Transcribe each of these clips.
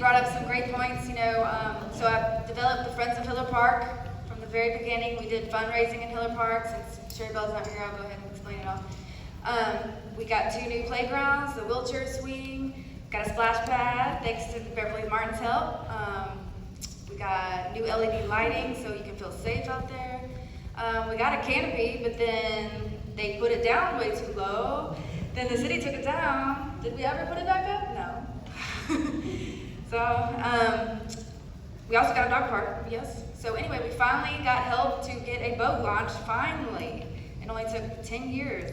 brought up some great points. So I've developed the Friends of Hiller Park from the very beginning. We did fundraising in Hiller Park. Since Sherry Bell's not here, I'll go ahead and explain it all. We got 2 new playgrounds, the wheelchair swing, got a splash pad thanks to Beverly Martin's help. We got new LED lighting so you can feel safe out there. We got a canopy, but then they put it down way too low. Then the city took it down. Did we ever put it back up? No. So we also got a dog park, yes. So anyway, we finally got help to get a boat launch, finally. It only took 10 years.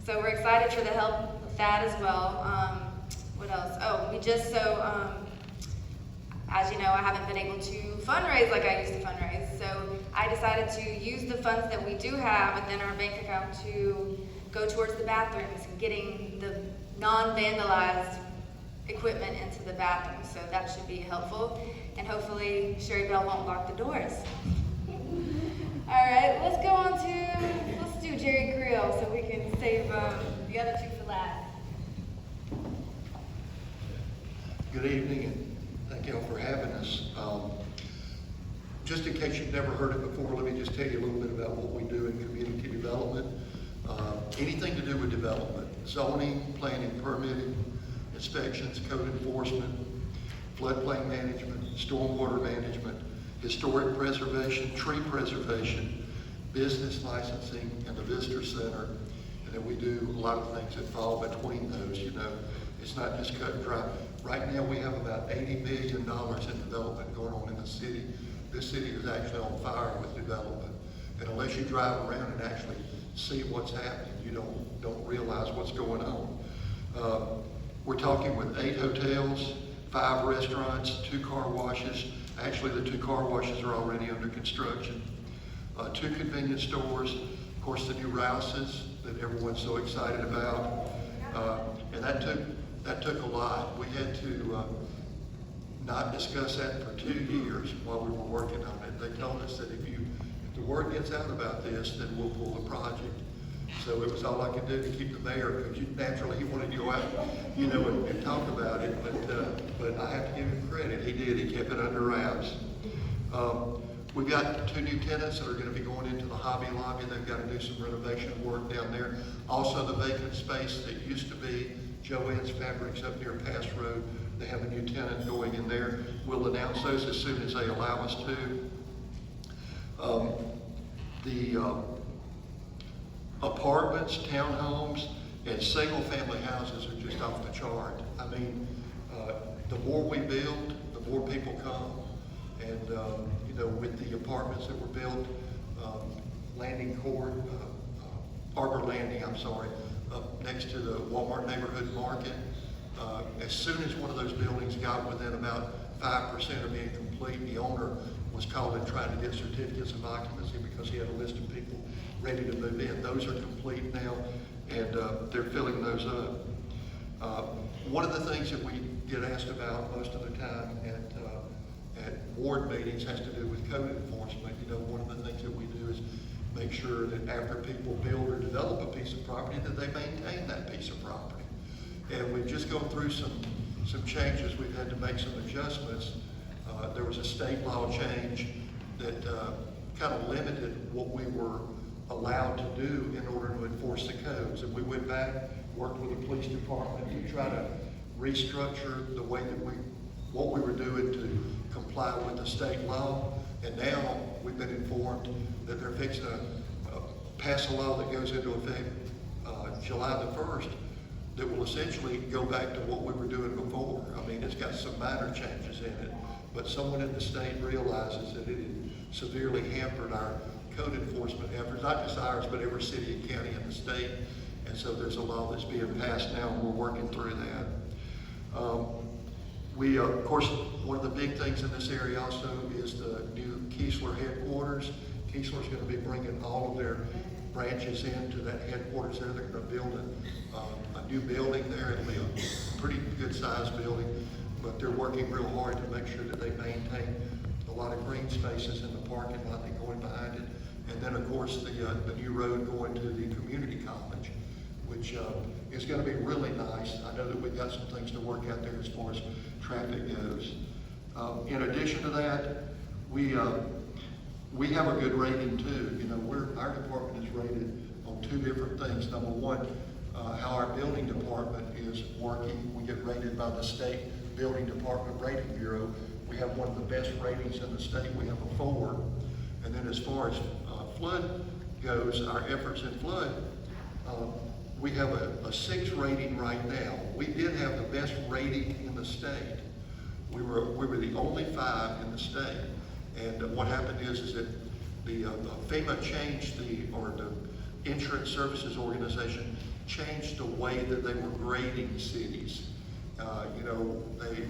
So we're excited for the help with that as well. What else? Oh, as you know, I haven't been able to fundraise like I used to fundraise. So I decided to use the funds that we do have within our bank account to go towards the bathrooms and getting the non-vandalized equipment into the bathroom. So that should be helpful. And hopefully Sherry Bell won't lock the doors. All right, let's do Jerry Creel so we can save the other 2 for last. Good evening, and thank you all for having us. Just in case you've never heard it before, let me just tell you a little bit about what we do in community development. Anything to do with development, zoning, planning, permitting, inspections, code enforcement, floodplain management, stormwater management, historic preservation, tree preservation, business licensing, and the visitor center. And then we do a lot of things that fall between those. It's not just cut and dry. Right now we have about $80 million in development going on in the city. This city is actually on fire with development. And unless you drive around and actually see what's happening, you don't realize what's going on. We're talking with 8 hotels, 5 restaurants, 2 car washes. Actually, the 2 car washes are already under construction. 2 convenience stores, of course, the new Rouse's that everyone's so excited about. And that took a lot. We had to not discuss that for 2 years while we were working on it. They told us that if the word gets out about this, then we'll pull the project. So it was all I could do to keep the mayor, because naturally he wanted to go out, and talk about it. But I have to give him credit. He did. He kept it under wraps. We've got 2 new tenants that are going to be going into the Hobby Lobby. They've got to do some renovation work down there. Also, the vacant space that used to be Joanne's Fabrics up near Pass Road. They have a new tenant going in there. We'll announce those as soon as they allow us to. The apartments, townhomes, and single-family houses are just off the chart. I mean, the more we build, the more people come. And with the apartments that were built, Landing Court, Arbor Landing, up next to the Walmart Neighborhood Market. As soon as one of those buildings got within about 5% of being complete, the owner was called and trying to get certificates of occupancy because he had a list of people ready to move in. Those are complete now, and they're filling those up. One of the things that we get asked about most of the time at ward meetings has to do with code enforcement. One of the things that we do is make sure that after people build or develop a piece of property, that they maintain that piece of property. And we've just gone through some changes. We've had to make some adjustments. There was a state law change that kind of limited what we were allowed to do in order to enforce the codes. And we went back, worked with the police department to try to restructure the way that what we were doing to comply with the state law. And now we've been informed that they're fixing to pass a law that goes into effect July the 1st that will essentially go back to what we were doing before. I mean, it's got some minor changes in it, but someone in the state realizes that it had severely hampered our code enforcement efforts, not just ours, but every city and county in the state. And so there's a law that's being passed now, and we're working through that. Of course, one of the big things in this area also is the new Keesler headquarters. Keesler's going to be bringing all of their branches into that headquarters there. They're going to build a new building there. It'll be a pretty good sized building, but they're working real hard to make sure that they maintain a lot of green spaces in the parking lot and going behind it. And then of course the new road going to the community college, which It's gonna be really nice. I know that we've got some things to work out there as far as traffic goes. In addition to that, we have a good rating too. You know, our department is rated on two different things. Number one, how our building department is working. We get rated by the State Building Department Rating Bureau. We have one of the best ratings in the state. We have a 4. And then as far as flood goes, our efforts in flood, we have a 6 rating right now. We did have the best rating in the state. We were the only 5 in the state. And what happened is that the FEMA changed the Insurance Services Organization changed the way that they were grading cities. You know, the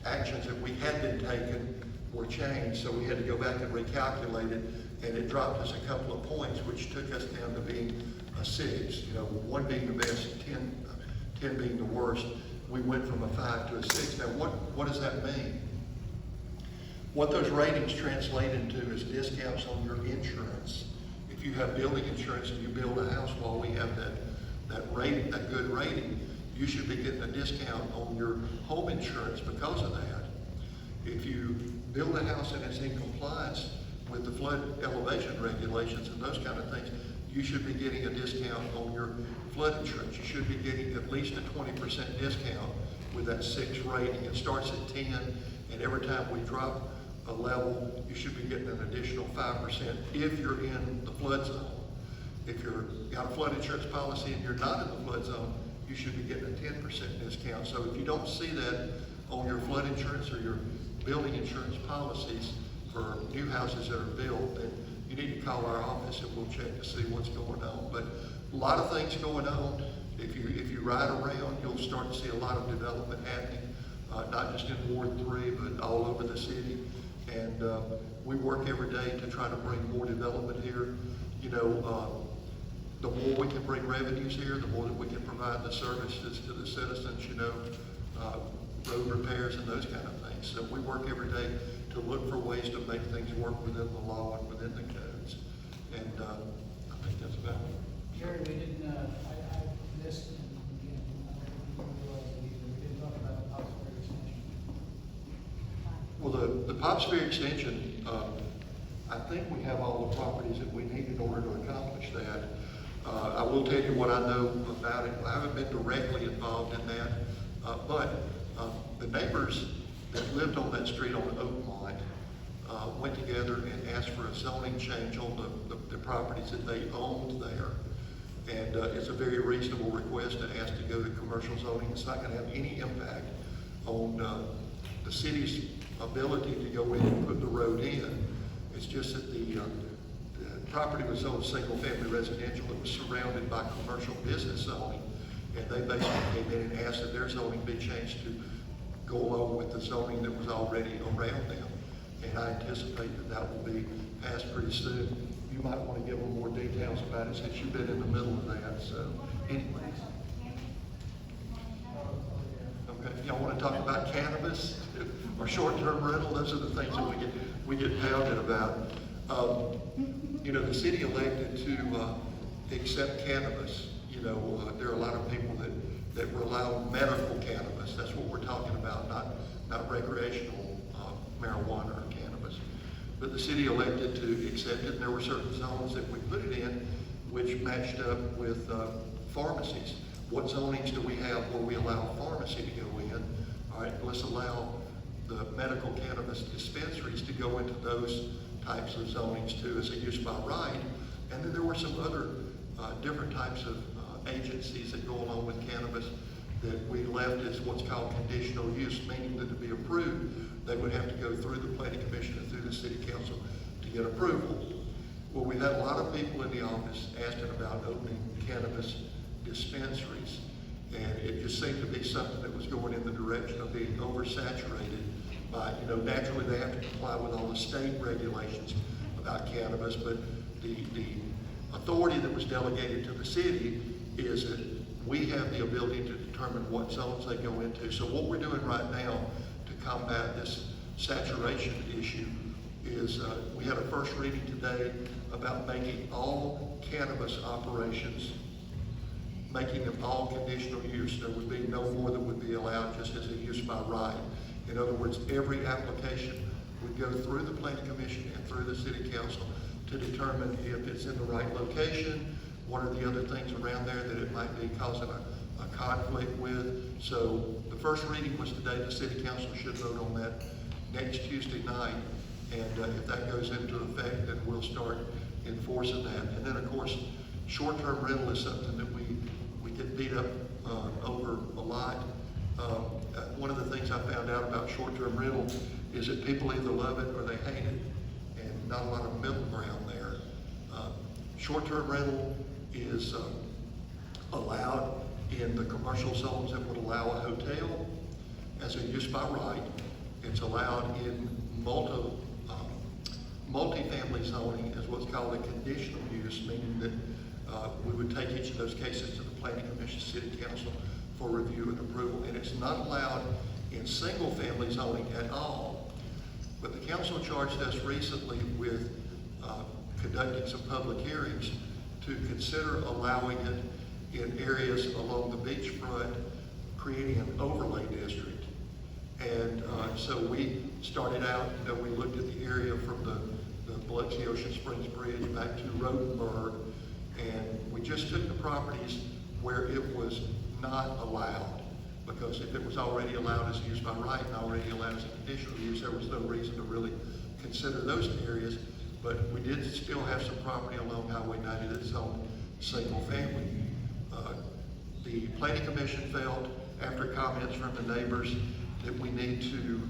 actions that we had been taken were changed, so we had to go back and recalculate it, and it dropped us a couple of points, which took us down to being a 6. You know, 1 being the best, 10 being the worst. We went from a 5 to a 6. Now, what does that mean? What those ratings translate into is discounts on your insurance. If you have building insurance and you build a house while we have that rating, that good rating, you should be getting a discount on your home insurance because of that. If you build a house and it's in compliance with the flood elevation regulations and those kind of things, you should be getting a discount on your flood insurance. You should be getting at least a 20% discount with that 6 rating. It starts at 10, and every time we drop a level, you should be getting an additional 5% if you're in the flood zone. If you've got a flood insurance policy and you're not in the flood zone, you should be getting a 10% discount. So if you don't see that on your flood insurance or your building insurance policies for new houses that are built, then you need to call our office and we'll check to see what's going on. But a lot of things going on. If you ride around, you'll start to see a lot of development happening, not just in Ward 3, but all over the city. And we work every day to try to bring more development here. You know, the more we can bring revenues here, the more that we can provide the services to the citizens, you know, road repairs and those kind of things. So we work every day to look for ways to make things work within the law and within the codes. And I think that's about it. Jerry, we didn't, I missed, again, I don't realize it either. We didn't talk about the Pops Ferry extension. Well, the Pops Ferry extension, I think we have all the properties that we need in order to accomplish that. I will tell you what I know about it. I haven't been directly involved in that, but the neighbors that lived on that street on Oakmont went together and asked for a zoning change on the properties that they owned there. And it's a very reasonable request to ask to go to commercial zoning. It's not going to have any impact on the city's ability to go in and put the road in. It's just that the property was zoned single-family residential. It was surrounded by commercial business zoning, and they basically came in and asked that their zoning be changed to go along with the zoning that was already around them. And I anticipate that that will be passed pretty soon. You might want to give them more details about it since you've been in the middle of that. So, anyways. Okay, y'all want to talk about cannabis or short-term rental? Those are the things that we get pounded about. You know, the city elected to accept cannabis. You know, there are a lot of people that rely on medical cannabis. That's what we're talking about, not recreational marijuana or cannabis. But the city elected to accept it, and there were certain zones that we put it in which matched up with pharmacies. What zonings do we have where we allow pharmacy to go in? All right, let's allow the medical cannabis dispensaries to go into those types of zonings too as a use by right. And then there were some other different types of agencies that go along with cannabis that we left as what's called conditional use, meaning that to be approved, they would have to go through the planning commission and through the city council to get approval. Well, we had a lot of people in the office asking about opening cannabis dispensaries, and it just seemed to be something that was going in the direction of being oversaturated by, you know, naturally they have to comply with all the state regulations about cannabis, but the authority that was delegated to the city is that we have the ability to determine what zones they go into. So what we're doing right now to combat this saturation issue is we had a first reading today about making all cannabis operations making them all conditional use. There would be no more that would be allowed just as a use by right. In other words, every application would go through the planning commission and through the city council to determine if it's in the right location, what are the other things around there that it might be causing a conflict with. So the first reading was today. The city council should vote on that next Tuesday night. And if that goes into effect, then we'll start enforcing that. And then, of course, short-term rental is something that we get beat up over a lot. One of the things I found out about short-term rental is that people either love it or they hate it, and not a lot of middle ground there. Short-term rental is allowed in the commercial zones that would allow a hotel as a use by right. It's allowed in multifamily zoning as what's called a conditional use, meaning that we would take each of those cases to the Planning Commission, City Council for review and approval. And it's not allowed in single-family zoning at all. But the council charged us recently with conducting some public hearings to consider allowing it in areas along the beachfront, creating an overlay district. And so we started out, we looked at the area from the Biloxi Ocean Springs Bridge back to Rodenberg, and we just took the properties where it was not allowed, because if it was already allowed as use by right and already allowed as a conditional use, there was no reason to really consider those areas. But we did still have some property along Highway 90 that's on single family. The Planning Commission felt, after comments from the neighbors, that we need to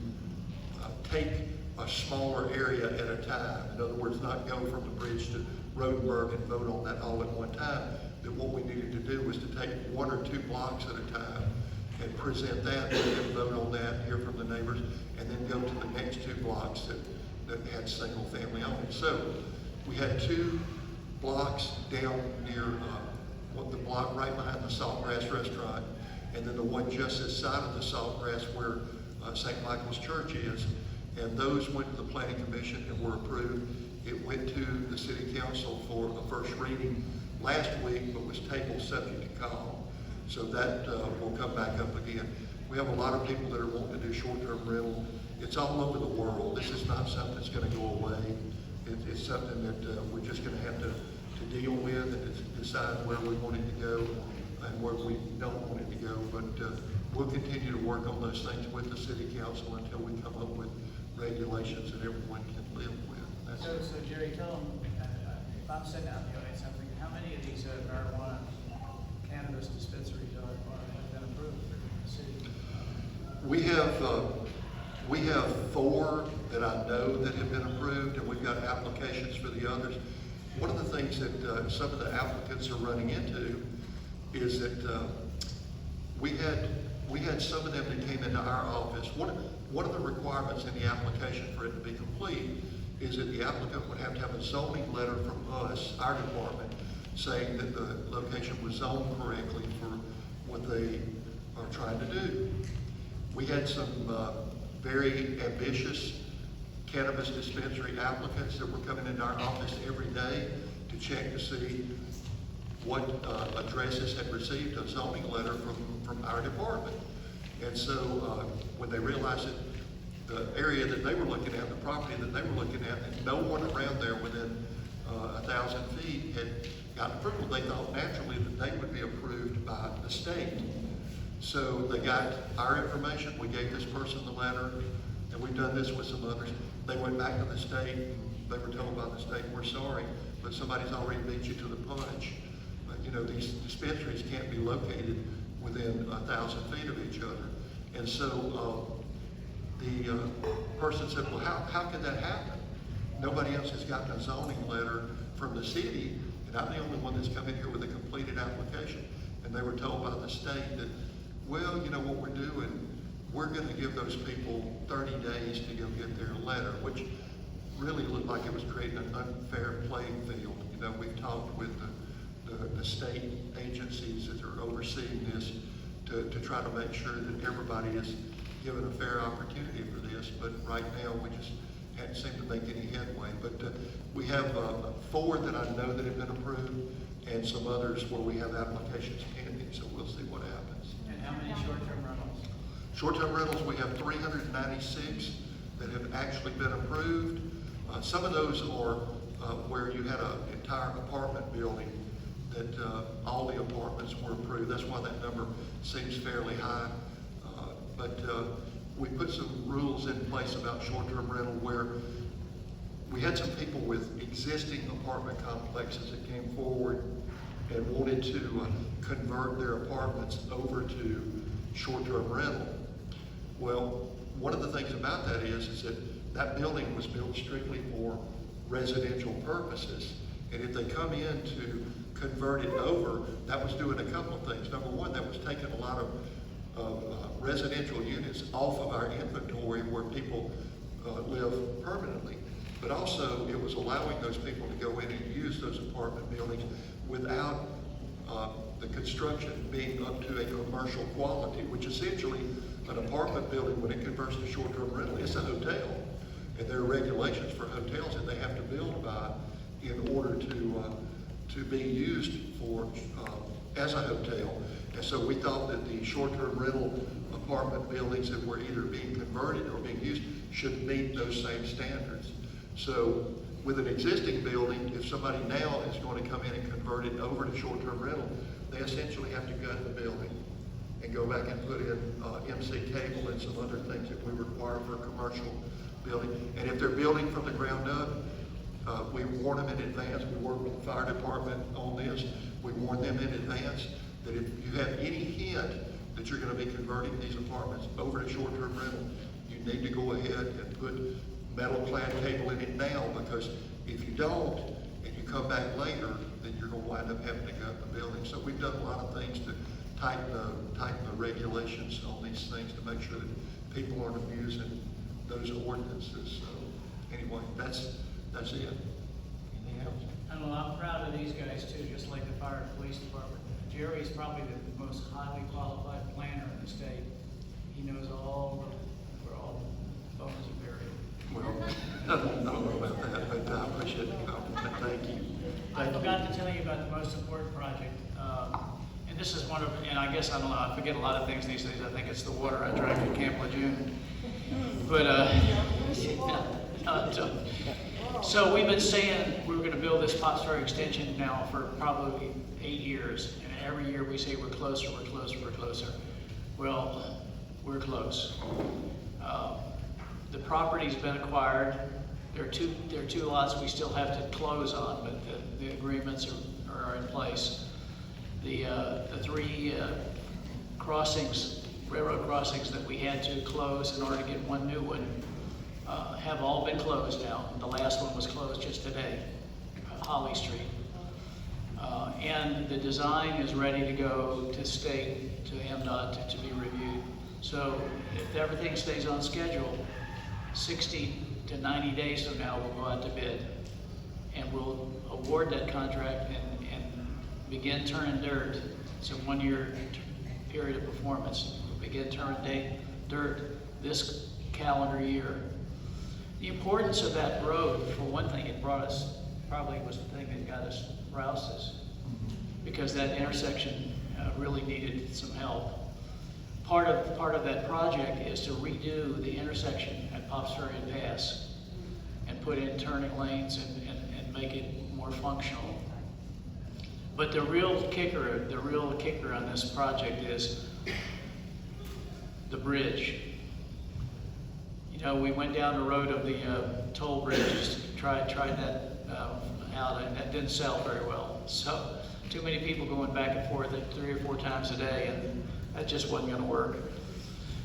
take a smaller area at a time. In other words, not go from the bridge to Rodenberg and vote on that all at one time. That what we needed to do was to take 1 or 2 blocks at a time and present that, and then vote on that, hear from the neighbors, and then go to the next 2 blocks that had single family on it. So we had 2 blocks down near the block right behind the Saltgrass restaurant, and then the one just this side of the Saltgrass where St. Michael's Church is. And those went to the Planning Commission and were approved. It went to the City Council for a first reading last week, but was tabled subject to call. So that will come back up again. We have a lot of people that are wanting to do short-term rental. It's all over the world. This is not something that's going to go away. It's something that we're just going to have to deal with and decide where we want it to go and where we don't want it to go. But we'll continue to work on those things with the City Council until we come up with regulations that everyone can live with. So Jerry, tell them, if I'm sitting out in the audience, I'm thinking, how many of these marijuana cannabis dispensaries have been approved in the city? We have 4 that I know that have been approved, and we've got applications for the others. One of the things that some of the applicants are running into is that we had some of them that came into our office. One of the requirements in the application for it to be complete is that the applicant would have to have a zoning letter from us, our department, saying that the location was zoned correctly for what they are trying to do. We had some very ambitious cannabis dispensary applicants that were coming into our office every day to check to see what addresses had received a zoning letter from our department. And so when they realized that the area that they were looking at, the property that they were looking at, and no one around there within 1,000 feet had gotten approval, they thought naturally that they would be approved by the state. So they got our information, we gave this person the letter, and we've done this with some others. They went back to the state, and they were told by the state, we're sorry, but somebody's already beat you to the punch. These dispensaries can't be located within 1,000 feet of each other. And so the person said, well, how could that happen? Nobody else has gotten a zoning letter from the city, and I'm the only one that's come in here with a completed application. And they were told by the state that, well, you know what we're doing? We're going to give those people 30 days to go get their letter, which really looked like it was creating an unfair playing field. We've talked with the state agencies that are overseeing this to try to make sure that everybody is given a fair opportunity for this. But right now, we just hadn't seemed to make any headway. But we have 4 that I know that have been approved, and some others where we have applications pending. Short-term rentals, we have 396 that have actually been approved. Some of those are where you had an entire apartment building that all the apartments were approved. That's why that number seems fairly high. But we put some rules in place about short-term rental where we had some people with existing apartment complexes that came forward and wanted to convert their apartments over to short-term rental. Well, one of the things about that is that building was built strictly for residential purposes. And if they come in to convert it over, that was doing a couple of things. Number one, that was taking a lot of residential units off of our inventory where people live permanently. But also, it was allowing those people to go in and use those apartment buildings without the construction being up to a commercial quality, which essentially an apartment building, when it converts to short-term rental, it's a hotel. And there are regulations for hotels that they have to build by in order to be used for as a hotel. And so we thought that the short-term rental apartment buildings that were either being converted or being used should meet those same standards. So with an existing building, if somebody now is going to come in and convert it over to short-term rental, they essentially have to gut the building and go back and put in MC cable and some other things that we require for a commercial building. And if they're building from the ground up, we warn them in advance. We work with the fire department on this. We warn them in advance that if you have any hint that you're going to be converting these apartments over to short-term rental, you need to go ahead and put metal clad cable in it now, because if you don't and you come back later, then you're going to wind up having to gut the building. So we've done a lot of things to tighten the regulations on these things to make sure that people aren't abusing those ordinances. So anyway, that's it. Anything else? And I'm proud of these guys too, just like the fire and police department. Jerry's probably the most highly qualified planner in the state. He knows where all the bones are buried. Well, I don't know about that, but I appreciate the compliment. Thank you. I forgot to tell you about the most important project. And this is one of, and I guess, I don't know, I forget a lot of things these days. I think it's the water I drank at Camp Lejeune. But, so we've been saying we were going to build this Pops Ferry extension now for probably 8 years. And every year we say we're closer, we're closer, we're closer. Well, we're close. The property's been acquired. There are two lots we still have to close on, but the agreements are in place. The three railroad crossings that we had to close in order to get one new one have all been closed now. The last one was closed just today, Holly Street. And the design is ready to go to state, to MDOT to be reviewed. So if everything stays on schedule, 60 to 90 days from now, we'll go out to bid. And we'll award that contract and begin turning dirt. It's a 1-year period of performance. We'll begin turning dirt this calendar year. The importance of that road, for one thing, it brought us, probably was the thing that got us, roused us, because that intersection really needed some help. Part of that project is to redo the intersection at Pops Ferry and Pass and put in turning lanes and make it more functional. But the real kicker on this project is the bridge. You know, we went down the road of the toll bridges, tried that out, and that didn't sell very well. So too many people going back and forth 3 or 4 times a day, and that just wasn't going to work.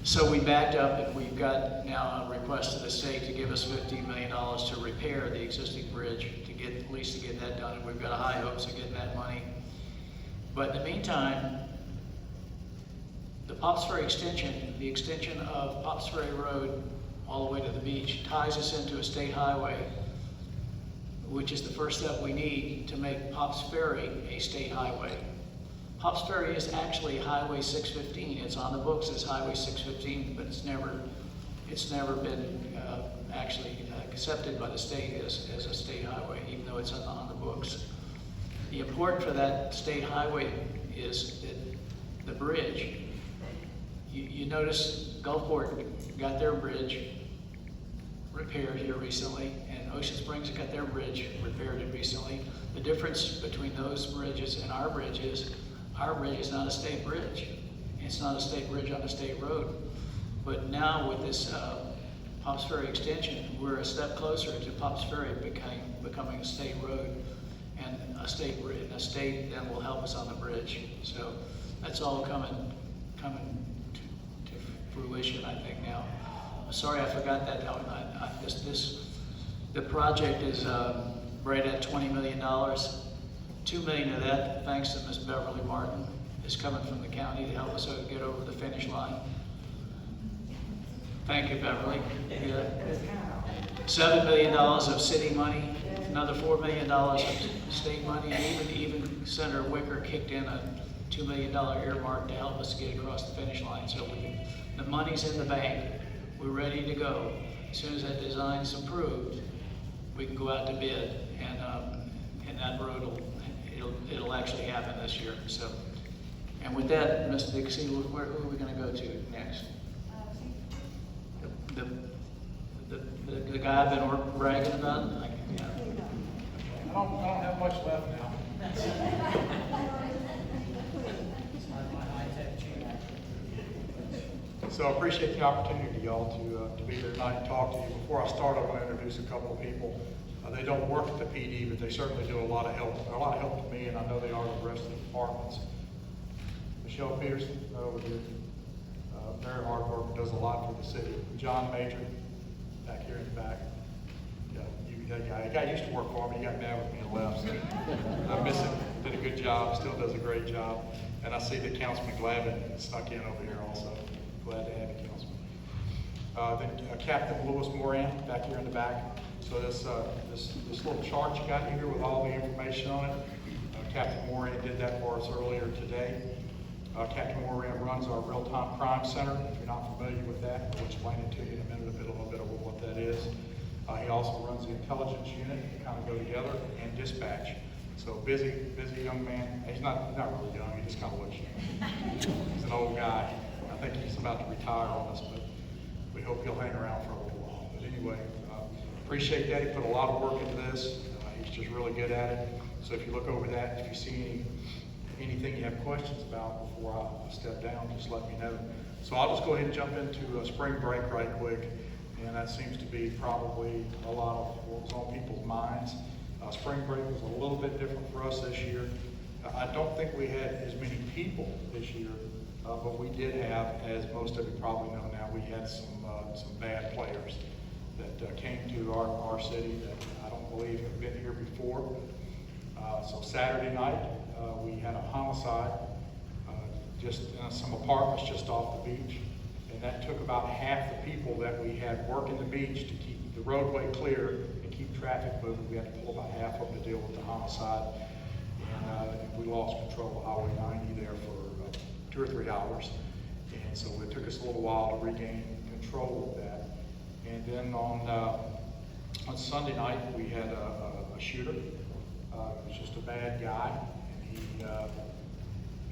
So we backed up, and we've got now a request to the state to give us $15 million to repair the existing bridge, at least to get that done. And we've got high hopes of getting that money. But in the meantime, the Pops Ferry extension, the extension of Pops Ferry Road all the way to the beach, ties us into a state highway, which is the first step we need to make Pops Ferry a state highway. Pops Ferry is actually Highway 615. It's on the books as Highway 615, but it's never been actually accepted by the state as a state highway, even though it's on the books. The important for that state highway is that the bridge. You notice Gulfport got their bridge repaired here recently, and Ocean Springs got their bridge repaired recently. The difference between those bridges and our bridge is not a state bridge. It's not a state bridge on a state road. But now with this Pops Ferry extension, we're a step closer to Pops Ferry becoming a state road, and a state then will help us on the bridge. So that's all coming to fruition, I think now. Sorry, I forgot that. The project is right at $20 million. $2 million of that, thanks to Ms. Beverly Martin, is coming from the county to help us get over the finish line. Thank you, Beverly. Yeah. $7 million of city money, another $4 million of state money, and even Senator Wicker kicked in a $2 million earmark to help us get across the finish line. So the money's in the bank. We're ready to go. As soon as that design's approved, we can go out to bid, and that road it'll actually happen this year. So, and with that, Mr. Dixie, who are we going to go to next? The guy I've been bragging about. I don't have much left now. So I appreciate the opportunity, y'all, to be here tonight and talk to you. Before I start, I want to introduce a couple of people. They don't work at the PD, but they certainly do a lot of help. They're a lot of help to me, and I know they are to the rest of the departments. Michelle Peterson, over here, very hard worker, does a lot for the city. John Major, back here in the back. That guy used to work for me. He got mad with me and left. So I miss him. Did a good job. Still does a great job. And I see that Councilman Glavin snuck in over here also. Glad to have you, Councilman. Then Captain Lewis Moran back here in the back. So this little chart you got here with all the information on it, Captain Moran did that for us earlier today. Captain Moran runs our real-time crime center. If you're not familiar with that, I'll explain it to you in a minute, a little bit of what that is. He also runs the intelligence unit, they kind of go together, and dispatch. So busy young man. He's not really young, he just kind of looks young. He's an old guy. I think he's about to retire on us, but we hope he'll hang around for a little while. But anyway, appreciate that. He put a lot of work into this. He's just really good at it. So if you look over that, if you see anything you have questions about before I step down, just let me know. So I'll just go ahead and jump into spring break right quick. And that seems to be probably a lot of what was on people's minds. Spring break was a little bit different for us this year. I don't think we had as many people this year, but we did have, as most of you probably know now, we had some bad players that came to our city that I don't believe have been here before. So Saturday night, we had a homicide just in some apartments just off the beach. And that took about half the people that we had working the beach to keep the roadway clear and keep traffic moving. We had to pull about half of them to deal with the homicide. And we lost control of Highway 90 there for 2 or 3 hours. And so it took us a little while to regain control of that. And then on Sunday night, we had a shooter. It was just a bad guy. And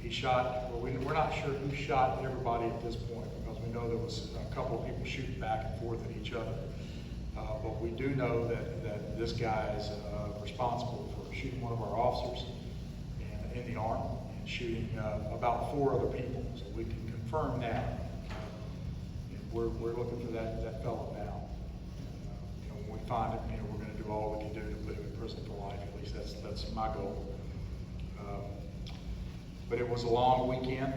he shot, well, we're not sure who shot everybody at this point, because we know there was a couple of people shooting back and forth at each other. But we do know that this guy is responsible for shooting one of our officers in the arm and shooting about 4 other people. So we can confirm that. And we're looking for that fellow now. When we find him, we're going to do all we can do to put him in prison for life. At least that's my goal. But it was a long weekend,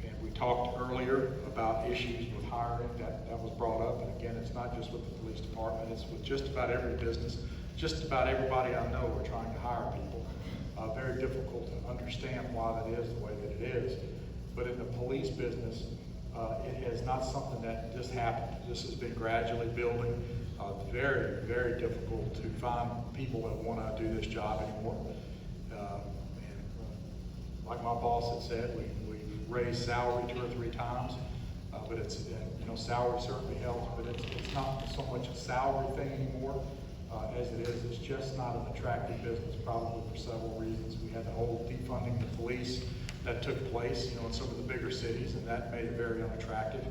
and we talked earlier about issues with hiring. That was brought up, and again, it's not just with the police department, it's with just about every business. Just about everybody I know are trying to hire people. Very difficult to understand why that is the way that it is. But in the police business, it is not something that just happened. This has been gradually building. Very, very difficult to find people that want to do this job anymore. Like my boss had said, we've raised salary 2 or 3 times, but it's, salary certainly helps, but it's not so much a salary thing anymore as it is. It's just not an attractive business, probably for several reasons. We had the whole defunding the police that took place, in some of the bigger cities, and that made it very unattractive.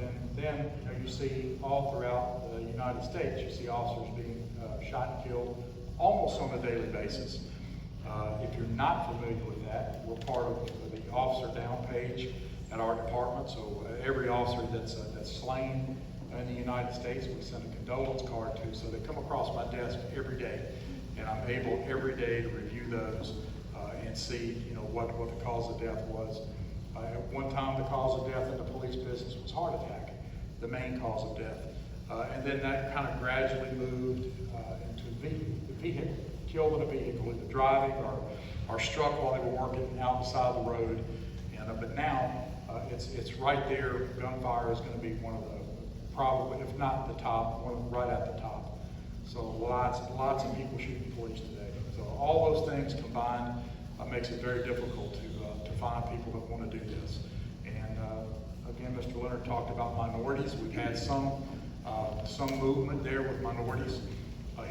And then you see all throughout the United States, you see officers being shot and killed almost on a daily basis. If you're not familiar with that, we're part of the Officer Down page at our department. So every officer that's slain in the United States, we send a condolence card to. So they come across my desk every day, and I'm able every day to review those and see, what the cause of death was. At one time, the cause of death in the police business was heart attack, the main cause of death. And then that kind of gradually moved into the vehicle, killed in a vehicle, either driving or struck while they were working out beside the road. But now, it's right there. Gunfire is going to be one of the, probably, if not the top, right at the top. So lots of people shooting police today. So all those things combined makes it very difficult to find people that want to do this. And again, Mr. Leonard talked about minorities. We've had some movement there with minorities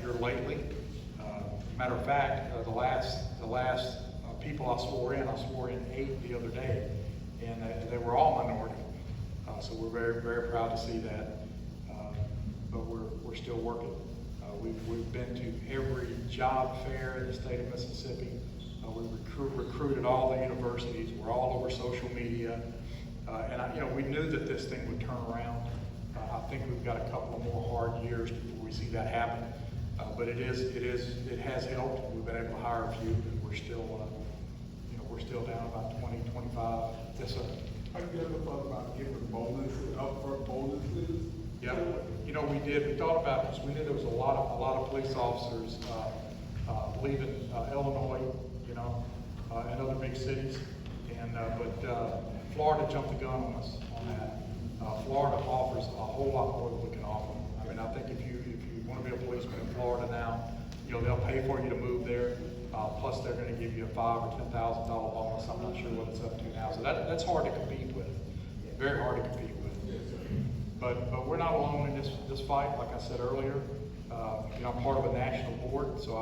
here lately. Matter of fact, the last people I swore in 8 the other day, and they were all minority. So we're very, very proud to see that. But we're still working. We've been to every job fair in the state of Mississippi. We recruited all the universities. We're all over social media. And we knew that this thing would turn around. I think we've got a couple of more hard years before we see that happen. But it has helped. We've been able to hire a few, and we're still down about 20, 25. Yes, sir. Have you ever thought about giving bonuses, upfront bonuses? Yeah, we did. We thought about it because we knew there was a lot of police officers leaving Illinois, and other big cities. But Florida jumped the gun on us on that. Florida offers a whole lot more than we can offer. I mean, I think if you want to be a policeman in Florida now, they'll pay for you to move there. Plus, they're going to give you a $5,000 or $10,000 bonus. I'm not sure what it's up to now. So that's hard to compete with. Very hard to compete with. But we're not alone in this fight. Like I said earlier, I'm part of a national board, so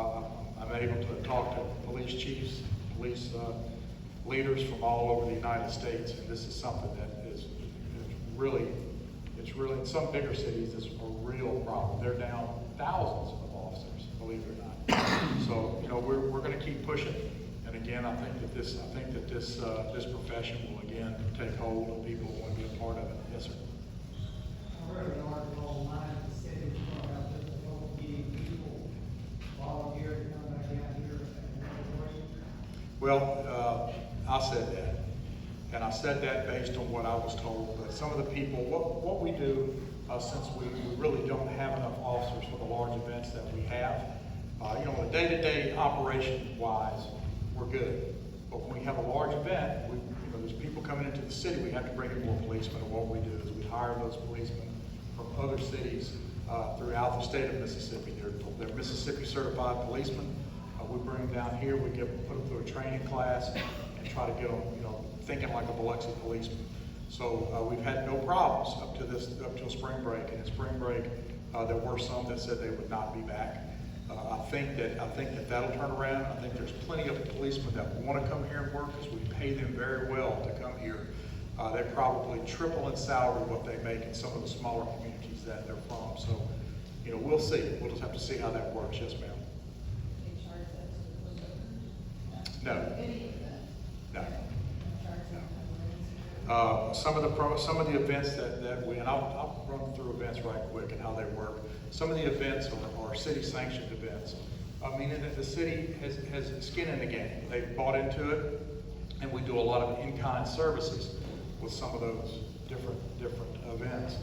I'm able to talk to police chiefs, police leaders from all over the United States, and this is something that is really, in some bigger cities, it's a real problem. They're down thousands of officers, believe it or not. So, we're going to keep pushing. And again, I think that this profession will again take hold, and people want to be a part of it. Yes, sir. I read an article online that said it was about difficult getting people volunteer to come back out here and work. Well, I said that. And I said that based on what I was told. But some of the people, what we do, since we really don't have enough officers for the large events that we have, the day-to-day operation-wise, we're good. But when we have a large event, there's people coming into the city, we have to bring in more policemen. And what we do is we hire those policemen from other cities throughout the state of Mississippi. They're Mississippi certified policemen. We bring them down here, we put them through a training class and try to get them, thinking like a Biloxi policeman. So we've had no problems up till spring break. And in spring break, there were some that said they would not be back. I think that that'll turn around. I think there's plenty of policemen that want to come here and work because we pay them very well to come here. They probably triple in salary what they make in some of the smaller communities that they're from. So, we'll see. We'll just have to see how that works. Yes, ma'am. No. Some of the events that we, and I'll run through events right quick and how they work. Some of the events are city sanctioned events. I mean, the city has skin in the game. They've bought into it, and we do a lot of in-kind services with some of those different events.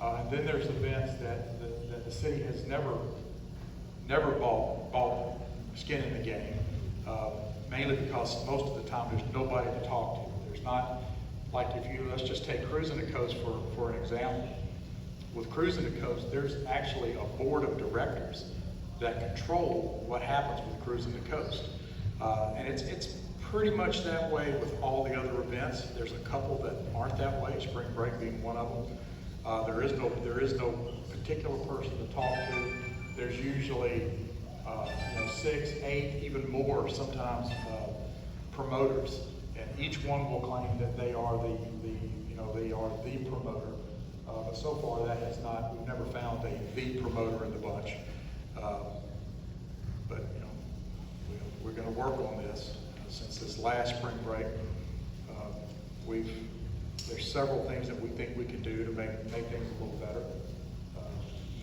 And then there's events that the city has never bought skin in the game. Mainly because most of the time there's nobody to talk to. There's not, like let's just take Cruising the Coast for an example. With Cruising the Coast, there's actually a board of directors that control what happens with Cruising the Coast. And it's pretty much that way with all the other events. There's a couple that aren't that way, spring break being one of them. There is no particular person to talk to. There's usually 6, 8, even more sometimes promoters And each one will claim that they are they are the promoter. But so far that has not, we've never found the promoter in the bunch. But we're going to work on this. Since this last spring break, there's several things that we think we can do to make things a little better.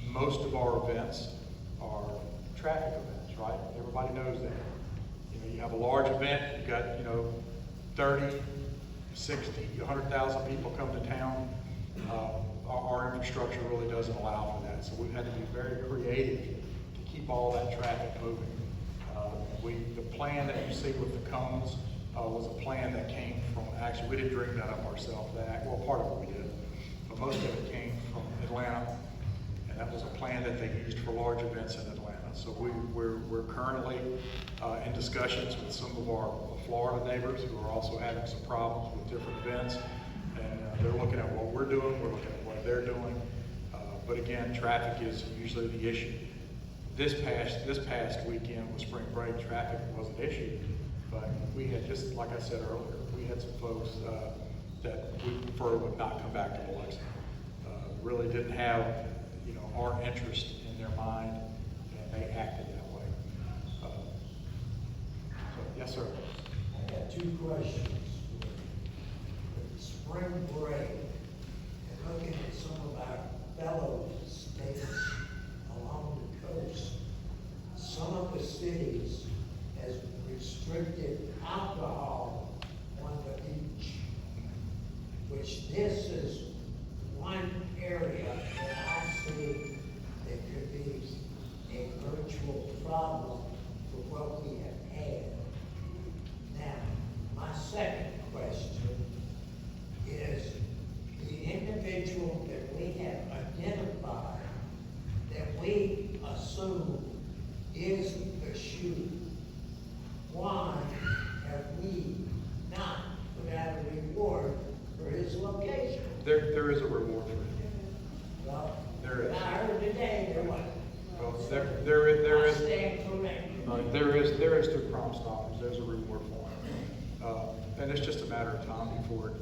Most of our events are traffic events, right? Everybody knows that. You have a large event, you've got 30, 60, 100,000 people come to town. Our infrastructure really doesn't allow for that. So we've had to be very creative to keep all that traffic moving. The plan that you see with the cones was a plan that came from, actually we didn't dream that up ourselves, well, part of it we did, but most of it came from Atlanta, and that was a plan that they used for large events in Atlanta. So we're currently in discussions with some of our Florida neighbors who are also having some problems with different events, and they're looking at what we're doing, we're looking at what they're doing, but again, traffic is usually the issue. This past weekend with spring break, traffic was an issue, but we had, just like I said earlier, we had some folks that we prefer would not come back to Biloxi. Really didn't have, our interest in their mind, and they acted that way. So, yes, sir. I got two questions. With spring break, and looking at some of our fellow states along the coast, some of the cities has restricted alcohol on the beach, which this is one area that I see that could be a virtual problem for what we have had. Now, my second question is the individual that we have identified that we assume is the shooter. Why have we not put out a reward for his location? There is a reward for it. Well, There is. I heard today there wasn't. Well, there is. I stand corrected. There is through Crime Stoppers. There's a reward for it, and it's just a matter of time before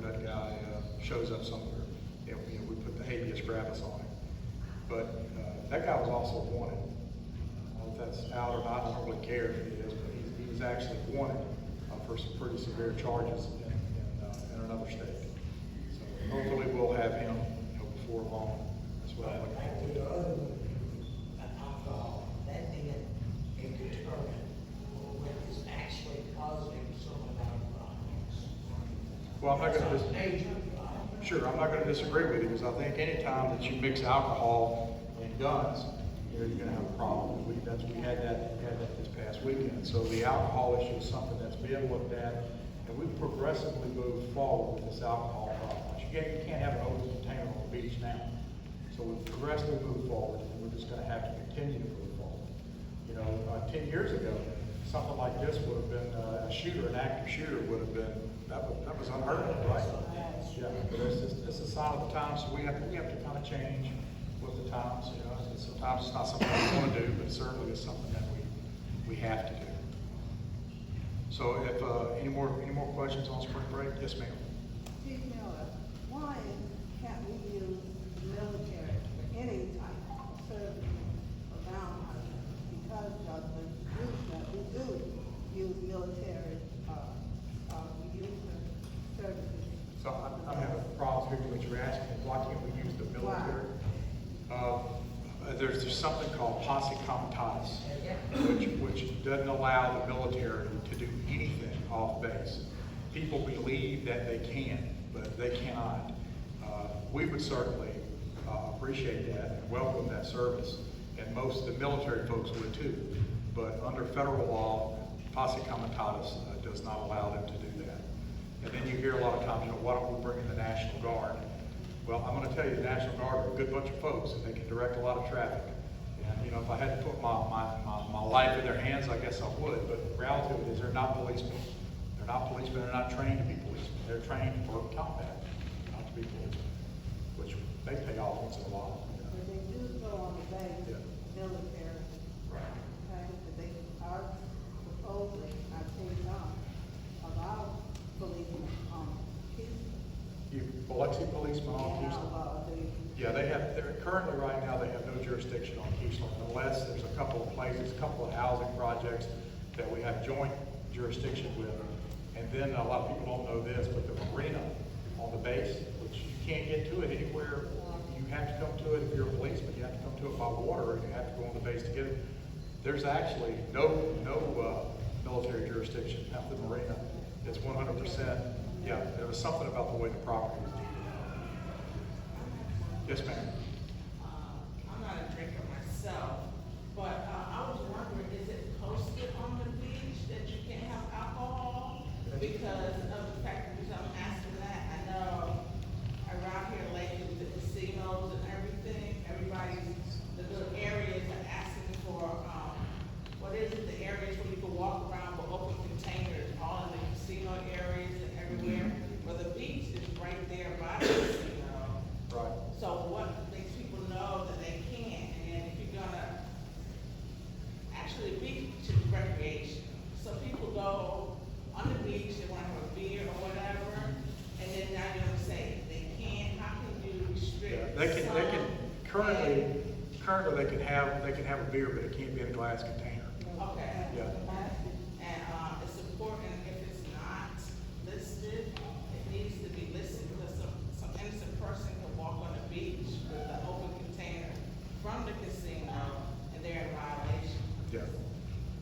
that guy shows up somewhere. We put the habeas corpus on him, but that guy was also wanted. I don't know if that's out or not. I don't really care if it is, but he was actually wanted for some pretty severe charges in another state. So hopefully we'll have him before long. That's what I'm looking Back for. to the other one, the alcohol, that being a deterrent, what is actually causing some of our problems. Well, I'm not going to It's a major problem. Sure, I'm not going to disagree with you, because I think any time that you mix alcohol and guns, you're going to have a problem. We had that this past weekend. So the alcohol issue is something that's being looked at, and we've progressively moved forward with this alcohol problem. You can't have an open container on the beach now. So we've progressively moved forward, and we're just going to have to continue to move forward. 10 years ago, something like this would have been an active shooter would have been, that was unheard of, right? Yeah, but it's a sign of the times, so we have to kind of change with the times. Sometimes it's not something we want to do, but certainly it's something that we have to do. So if any more questions on spring break? Yes, ma'am. Chief Miller, why can't we use the military for any type of service around us? Because of the institution, we do use military, we use the services. So I'm having problems hearing what you're asking. Why can't we use the military? There's something called posse comitatus, which doesn't allow the military to do anything off base. People believe that they can, but they cannot. We would certainly appreciate that and welcome that service, and most of the military folks would too. But under federal law, posse comitatus does not allow them to do that. And then you hear a lot of times, why don't we bring in the National Guard? Well, I'm going to tell you, the National Guard are a good bunch of folks, and they can direct a lot of traffic. And if I had to put my life in their hands, I guess I would. But the reality of it is, they're not policemen. They're not policemen. They're not trained to be policemen. They're trained for combat, not to be policemen, which they pay off once in a while. But they do go on the base, Yeah. military, Right. okay, but they are supposedly, I think not, allowed policemen on Houston? Biloxi policemen on Keystone. Yeah, they're currently right now, they have no jurisdiction on Keystone unless there's a couple of places, a couple of housing projects that we have joint jurisdiction with. And then a lot of people don't know this, but the marina on the base, which you can't get to it anywhere. You have to come to it if you're a policeman, you have to come to it by water, and you have to go on the base to get it. There's actually no military jurisdiction at the marina. It's 100%, yeah, there was something about the way the property was deeded. Yes, ma'am. I'm not a drinker myself, but I was wondering, is it posted on the beach that you can't have alcohol? Because of the fact that I'm asking that, I know around here lately with the casinos and everything, the little areas are asking for, what is it, the areas where you can walk around with open containers, all in the casino areas and everywhere. Well, the beach is right there by the casino. Right. So what makes people know that they can, and if you're gonna, actually, the beach is recreation. So people go on the beach, they wanna have a beer or whatever, and then now you're gonna say they can't, how can you restrict? They can, currently they can have a beer, but it can't be in a glass container. Okay. Yeah. And, it's important, if it's not listed, it needs to be listed, because some innocent person can walk on the beach with an open container from the casino, and they're in violation. Yeah.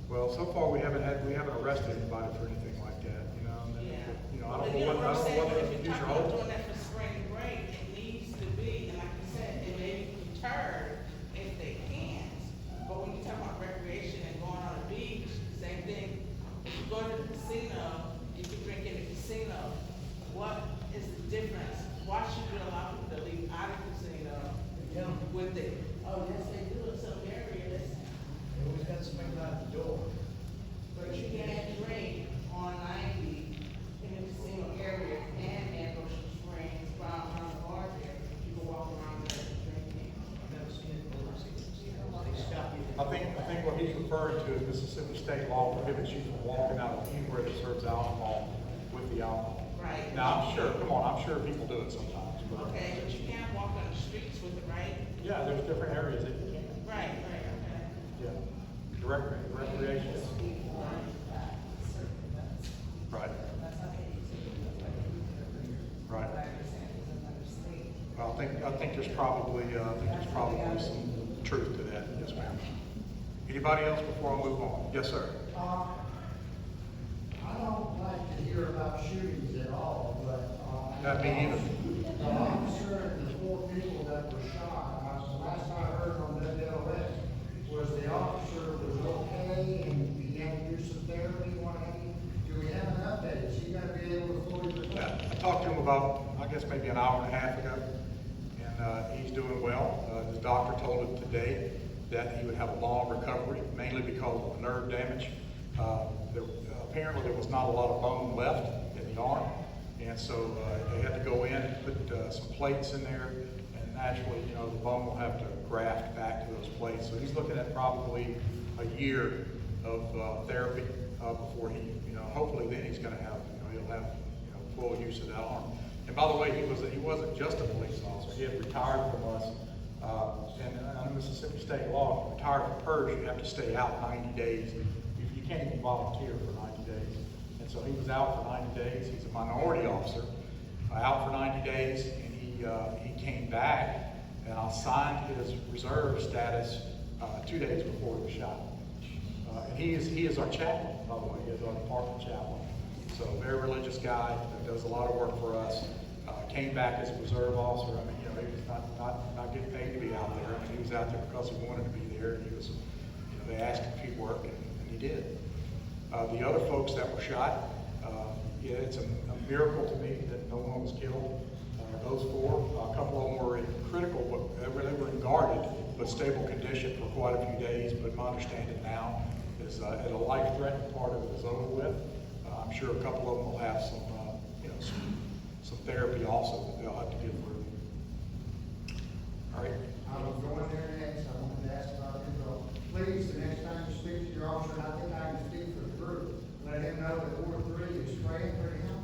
Well, so far we haven't arrested anybody for anything like that, you know. And, Yeah. you know, I But don't you know what I'm saying, what but the if you're future talking about holds. doing that for spring break, it needs to be, and like you said, it may be deterred if they can't. But when you talk about recreation and going on the beach, same thing. If you go to the casino, you can drink in the casino. What is the difference? Why should you allow people to leave out of the casino with it? Oh, yes, they do in some areas, They always got somebody by the door. but you can't drink on 90 in the casino area and in Ocean Springs, around the bar there. You can walk around there drinking. I've never seen it overseas. They stop you. I think what he's referring to is Mississippi state law prohibits you from walking out of anywhere that serves alcohol with the alcohol. Right. Now, I'm sure people do it sometimes, but. Okay, but you can't walk on the streets with it, right? Yeah, there's different areas that you can. Right, okay. Yeah. Recreation. Right. Right. Well, I think there's probably some truth to that. Yes, ma'am. Anybody else before I move on? Yes, sir. I don't like to hear about shootings at all, but, Not me either. the officer and the 4 people that were shot, the last I heard on that LS was the officer was okay and he had to do some therapy, what have you. Do we have an update? Is he gonna be able to fully recover? I talked to him about, I guess, maybe an hour and a half ago, and he's doing well. His doctor told him today that he would have a long recovery, mainly because of the nerve damage. Apparently, there was not a lot of bone left in the arm, and so they had to go in and put some plates in there, and naturally, you know, the bone will have to graft back to those plates. So he's looking at probably a year of therapy before he, you know, hopefully then he's going to have, you know, he'll have, you know, full use of that arm. And by the way, he wasn't just a police officer. He had retired from us, and under Mississippi state law, retired from PERS, you have to stay out 90 days. You can't even volunteer for 90 days. And so he was out for 90 days. He's a minority officer, out for 90 days, and he came back, and I signed his reserve status 2 days before he was shot. And he is our chaplain, by the way. He is our department chaplain. So very religious guy that does a lot of work for us. Came back as a reserve officer. I mean, you know, he was not getting paid to be out there. I mean, he was out there because he wanted to be there. And he was, you know, they asked him if he'd work, and he did. The other folks that were shot, yeah, it's a miracle to me that no one was killed. Those 4, a couple of them were in critical, but they were in guarded but stable condition for quite a few days. But my understanding now is that a life-threatening part of it is over with. I'm sure a couple of them will have some, you know, some therapy also that they'll have to get through. All right. I was going there next, I wanted to ask about his role. Please, the next time you speak to your officer, and I think I can speak for the group, let him know that Ward 3 is praying for him,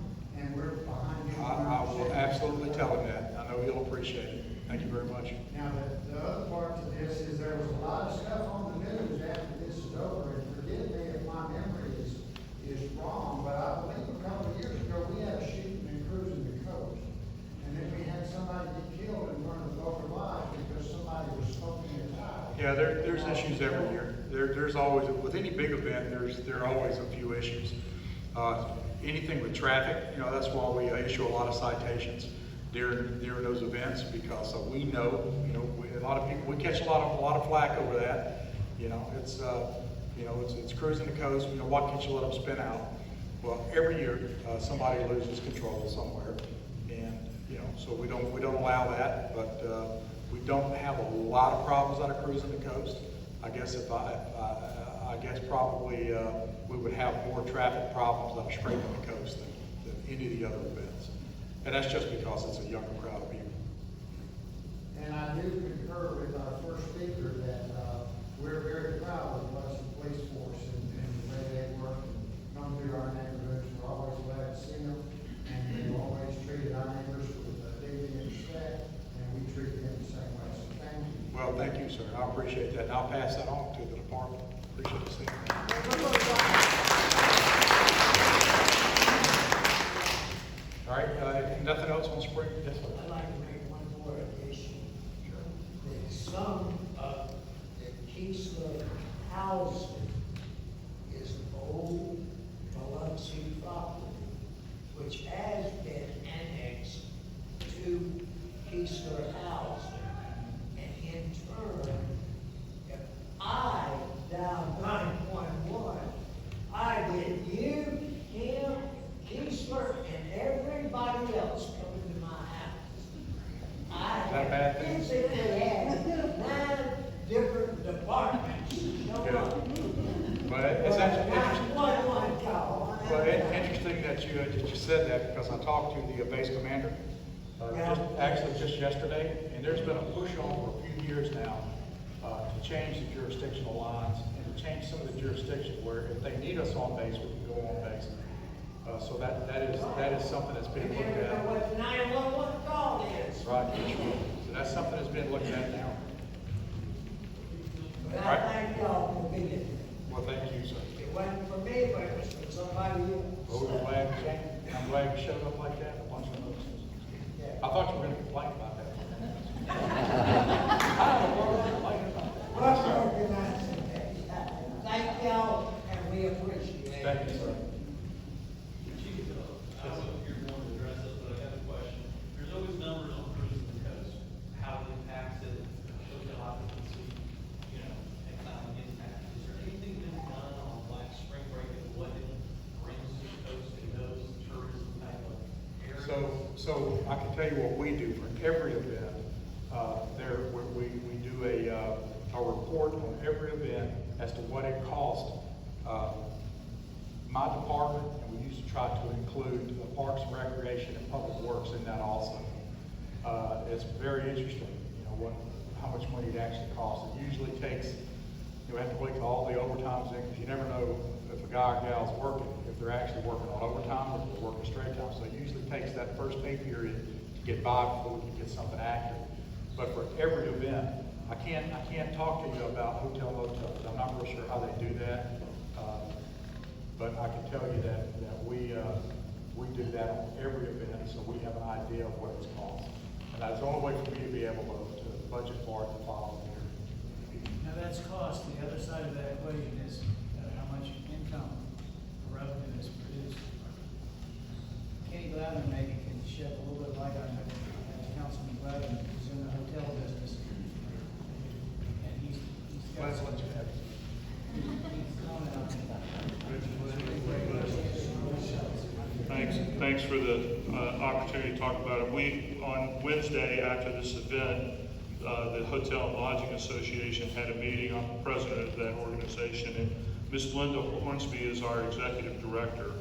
will absolutely tell him that. I know he'll appreciate it. Thank you very much. Now, the other part to this is there was a lot of stuff on the news after this is over, and forgive me if my memory is wrong, but I believe a couple of years ago, we had a shooting and cruising the coast. And then we had somebody get killed and burned over alive because somebody was smoking a tire. Yeah, there's issues every year. There's always, with any big event, there are always a few issues. Anything with traffic, that's why we issue a lot of citations during those events, because we know, a lot of people, we catch a lot of flack over that. It's cruising the coast. Why can't you let them spin out? Well, every year somebody loses control somewhere, and so we don't allow that. But we don't have a lot of problems out of cruising the coast. I guess I guess probably we would have more traffic problems out of scraping the coast than any of the other events. And that's just because it's a younger crowd of people. And I do concur with our first speaker that we're very proud of the Biloxi Police Force and the way they work and come through our neighborhoods. We're always glad to see them, and they've always treated our neighbors with dignity and respect, and we treat them the same way. So thank you. Well, thank you, sir. I appreciate that. And I'll pass that on to the department. Appreciate you seeing that. All right, if nothing else on spring? Yes, sir. I'd like to make one more addition. That some of the Keesler housing is old Biloxi property, which has been annexed to Keesler housing. And in turn, if I down 9.1, I get you, him, Keesler, and everybody else coming to my house. I Is that a bad thing? physically had 9 different departments. Well, it's actually interesting. 911 call. Well, it's interesting that you said that, because I talked to the base commander just yesterday, and there's been a push on for a few years now to change the jurisdictional lines and to change some of the jurisdictions where if they need us on base, we can go on base. So that is something that's being looked You know at. what the 911 call is. Right. So that's something that's being looked at now. But Right. I thank y'all for being here. Well, thank you, sir. It wasn't for me, but it was for somebody Well, else. I'm glad you showed up like that, a bunch of others. Yeah. I thought you were going to complain about that. I don't know what we're complaining about that. Well, organizing that. Thank y'all, and we appreciate it. Thank you, sir. Chief, I don't know if you're going to address this, but I have a question. There's always numbers on cruising the coast, how it impacts it, hotel occupancy, economic impact. Is there anything been done on like spring break and what it brings to the coast in those tourism type of areas? So I can tell you what we do for every event. We do a report on every event as to what it costs my department, and we used to try to include Parks and Recreation and Public Works in that also. It's very interesting, how much money it actually costs. It usually takes, we have to wait till all the overtime's in, because you never know if a guy or gal's working, if they're actually working on overtime or if they're working straight time. So it usually takes that first pay period to get by before we can get something accurate. But for every event, I can't talk to you about hotel motels. I'm not real sure how they do that. But I can tell you that we do that on every event, so we have an idea of what it's cost. And that's the only way for me to be able to budget for it the following year. Now, that's cost. The other side of that equation is how much income or revenue is produced. Kenny Glavine maybe can shed a little bit of light on that. Councilman Glavine is in the hotel business. And he's got Let's let you have it. he's comment on that. Thanks for the opportunity to talk about it. On Wednesday after this event, the Hotel and Lodging Association had a meeting. I'm the president of that organization, and Ms. Linda Hornsby is our executive director.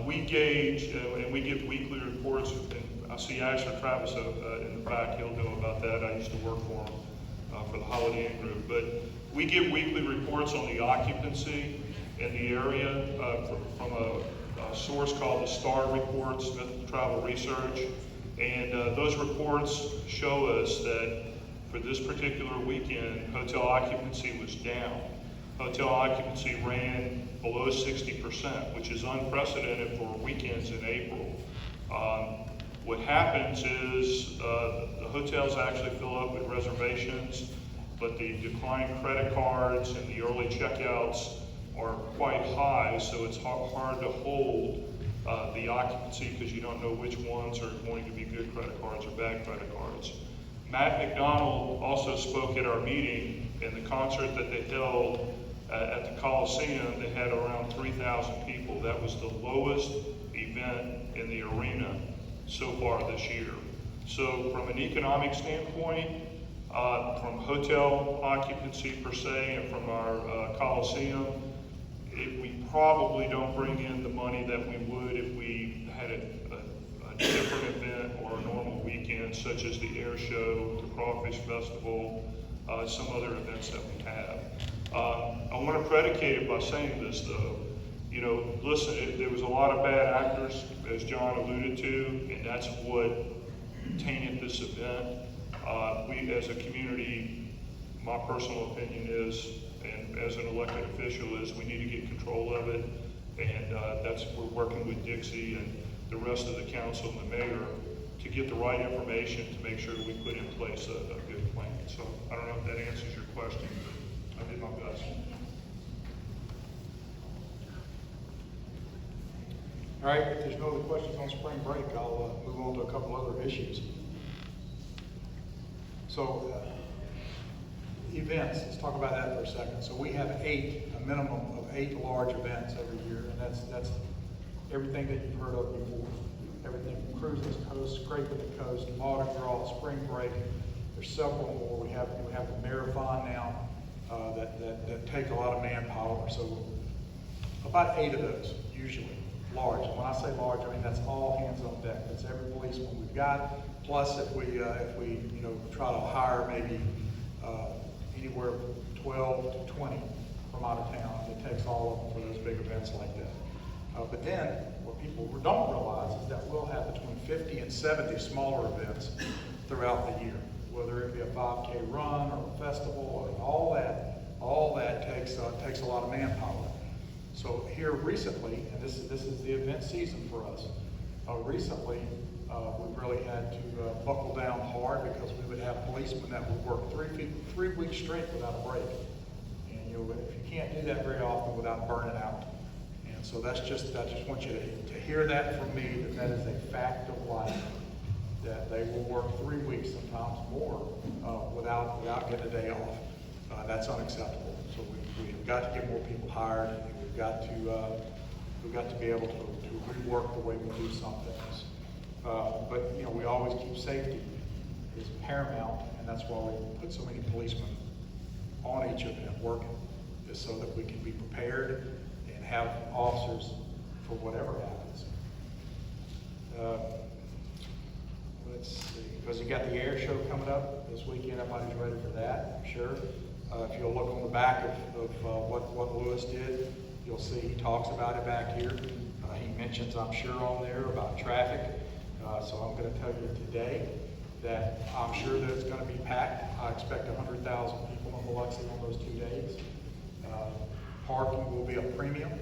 We gauge and we give weekly reports, and I see Asher Travis in the back. He'll know about that. I used to work for him for the Holiday Inn Group. But we give weekly reports on the occupancy in the area from a source called the STAR report, Smith Travel Research. And those reports show us that for this particular weekend, hotel occupancy was down. Hotel occupancy ran below 60%, which is unprecedented for weekends in April. What happens is the hotels actually fill up with reservations, but the declined credit cards and the early checkouts are quite high, so it's hard to hold the occupancy because you don't know which ones are going to be good credit cards or bad credit cards. Matt McDonald also spoke at our meeting in the concert that they held at the Coliseum. They had around 3,000 people. That was the lowest event in the arena so far this year. So from an economic standpoint, from hotel occupancy per se, and from our Coliseum, we probably don't bring in the money that we would if we had a different event or a normal weekend, such as the air show, the crawfish festival, some other events that we have. I want to predicate it by saying this though. You know, listen, there was a lot of bad actors, as John alluded to, and that's what tainted this event. We, as a community, my personal opinion is, and as an elected official, is we need to get control of it, and we're working with Dixie and the rest of the council and the mayor to get the right information to make sure we put in place a good plan. So I don't know if that answers your question, but I did my best. All right, if there's no other questions on spring break, I'll move on to a couple other issues. So, events, let's talk about that for a second. So we have a minimum of 8 large events every year, and that's everything that you've heard of before. Everything from cruises, coast, scraping the coast, Mardi Gras, spring break. There's several more. We have the marathon now that take a lot of manpower. So about 8 of those usually. Large. And when I say large, I mean that's all hands on deck. That's every policeman we've got. Plus, if we try to hire maybe anywhere from 12 to 20 from out of town, it takes all of them for those big events like that. But then, what people don't realize is that we'll have between 50 and 70 smaller events throughout the year, whether it be a 5K run or a festival, or all that takes a lot of manpower. So here recently, and this is the event season for us, recently we really had to buckle down hard because we would have policemen that would work 3 weeks straight without a break. And if you can't do that very often without burning out. And so I just want you to hear that from me, that is a fact of life, that they will work 3 weeks, sometimes more, without getting a day off. That's unacceptable. So we've got to get more people hired. We've got to be able to rework the way we do some things. But we always keep safety is paramount, and that's why we put so many policemen on each event working, is so that we can be prepared and have officers for whatever happens. Let's see, because you got the air show coming up this weekend. Everybody's ready for that, I'm sure. If you'll look on the back of what Lewis did, you'll see he talks about it back here. He mentions, I'm sure, on there about traffic. So I'm going to tell you today that I'm sure that it's going to be packed. I expect 100,000 people in Biloxi on those 2 days. Parking will be a premium.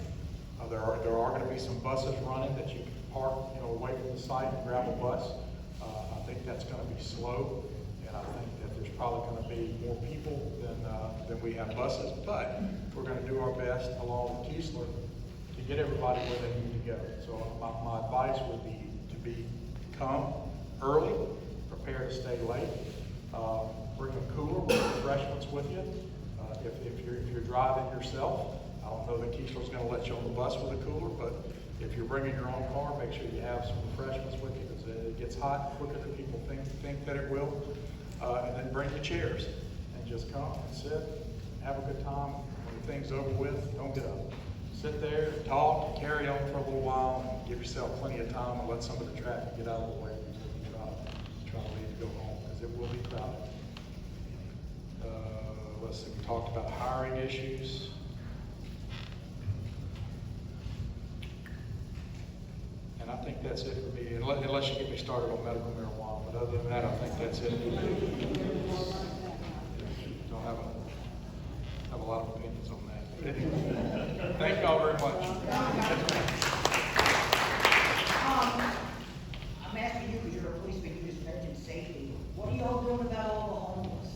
There are going to be some buses running that you can park, away from the site and grab a bus. I think that's going to be slow, and I think that there's probably going to be more people than we have buses. But we're going to do our best, along with Kiesler, to get everybody where they need to go. So my advice would be to come early, prepare to stay late, bring a cooler with refreshments with you. If you're driving yourself, I don't know that Kiesler's going to let you on the bus with a cooler, but if you're bringing your own car, make sure you have some refreshments with you, because it gets hot quicker than people think that it will. And then bring your chairs and just come and sit and have a good time. When the thing's over with, don't get up. Sit there, talk, carry on for a little while, and give yourself plenty of time and let some of the traffic get out of the way before you try to leave to go home, because it will be crowded. Let's see, we talked about hiring issues. I think that's it for me, unless you get me started on medical marijuana, but other than that, I think that's it. Don't have a lot of opinions on that. Thank y'all very much. I'm asking you, because you're a policeman, you just mentioned safety. What are y'all doing about all the homeless?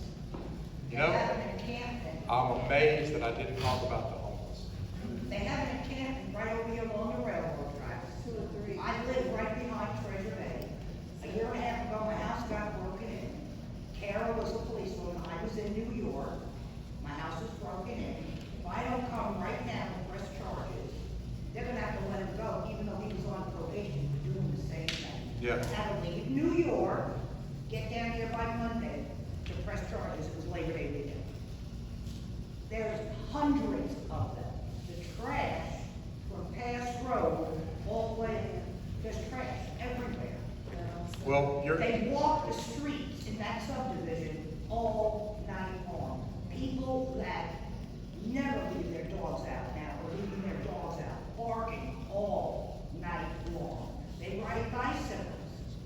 You They know, have an encampment. I'm amazed that I didn't talk about the homeless. They have an encampment right over here along the railroad tracks. 2 or 3. I live right behind Treasure Bay. A year and a half ago, my house got broken in. Carol was a policewoman. I was in New York. My house was broken in. If I don't come right now and press charges, they're gonna have to let him go, even though he was on probation for doing the same thing. Yeah. Have to leave New York, get down here by Monday to press charges. It was Labor Day weekend. There's hundreds of them. The trash from Pass Road all the way, there's trash everywhere. Well, They walk the streets in that subdivision all night long. People that never leave their dogs out now, or leaving their dogs out, barking all night long. They ride bicycles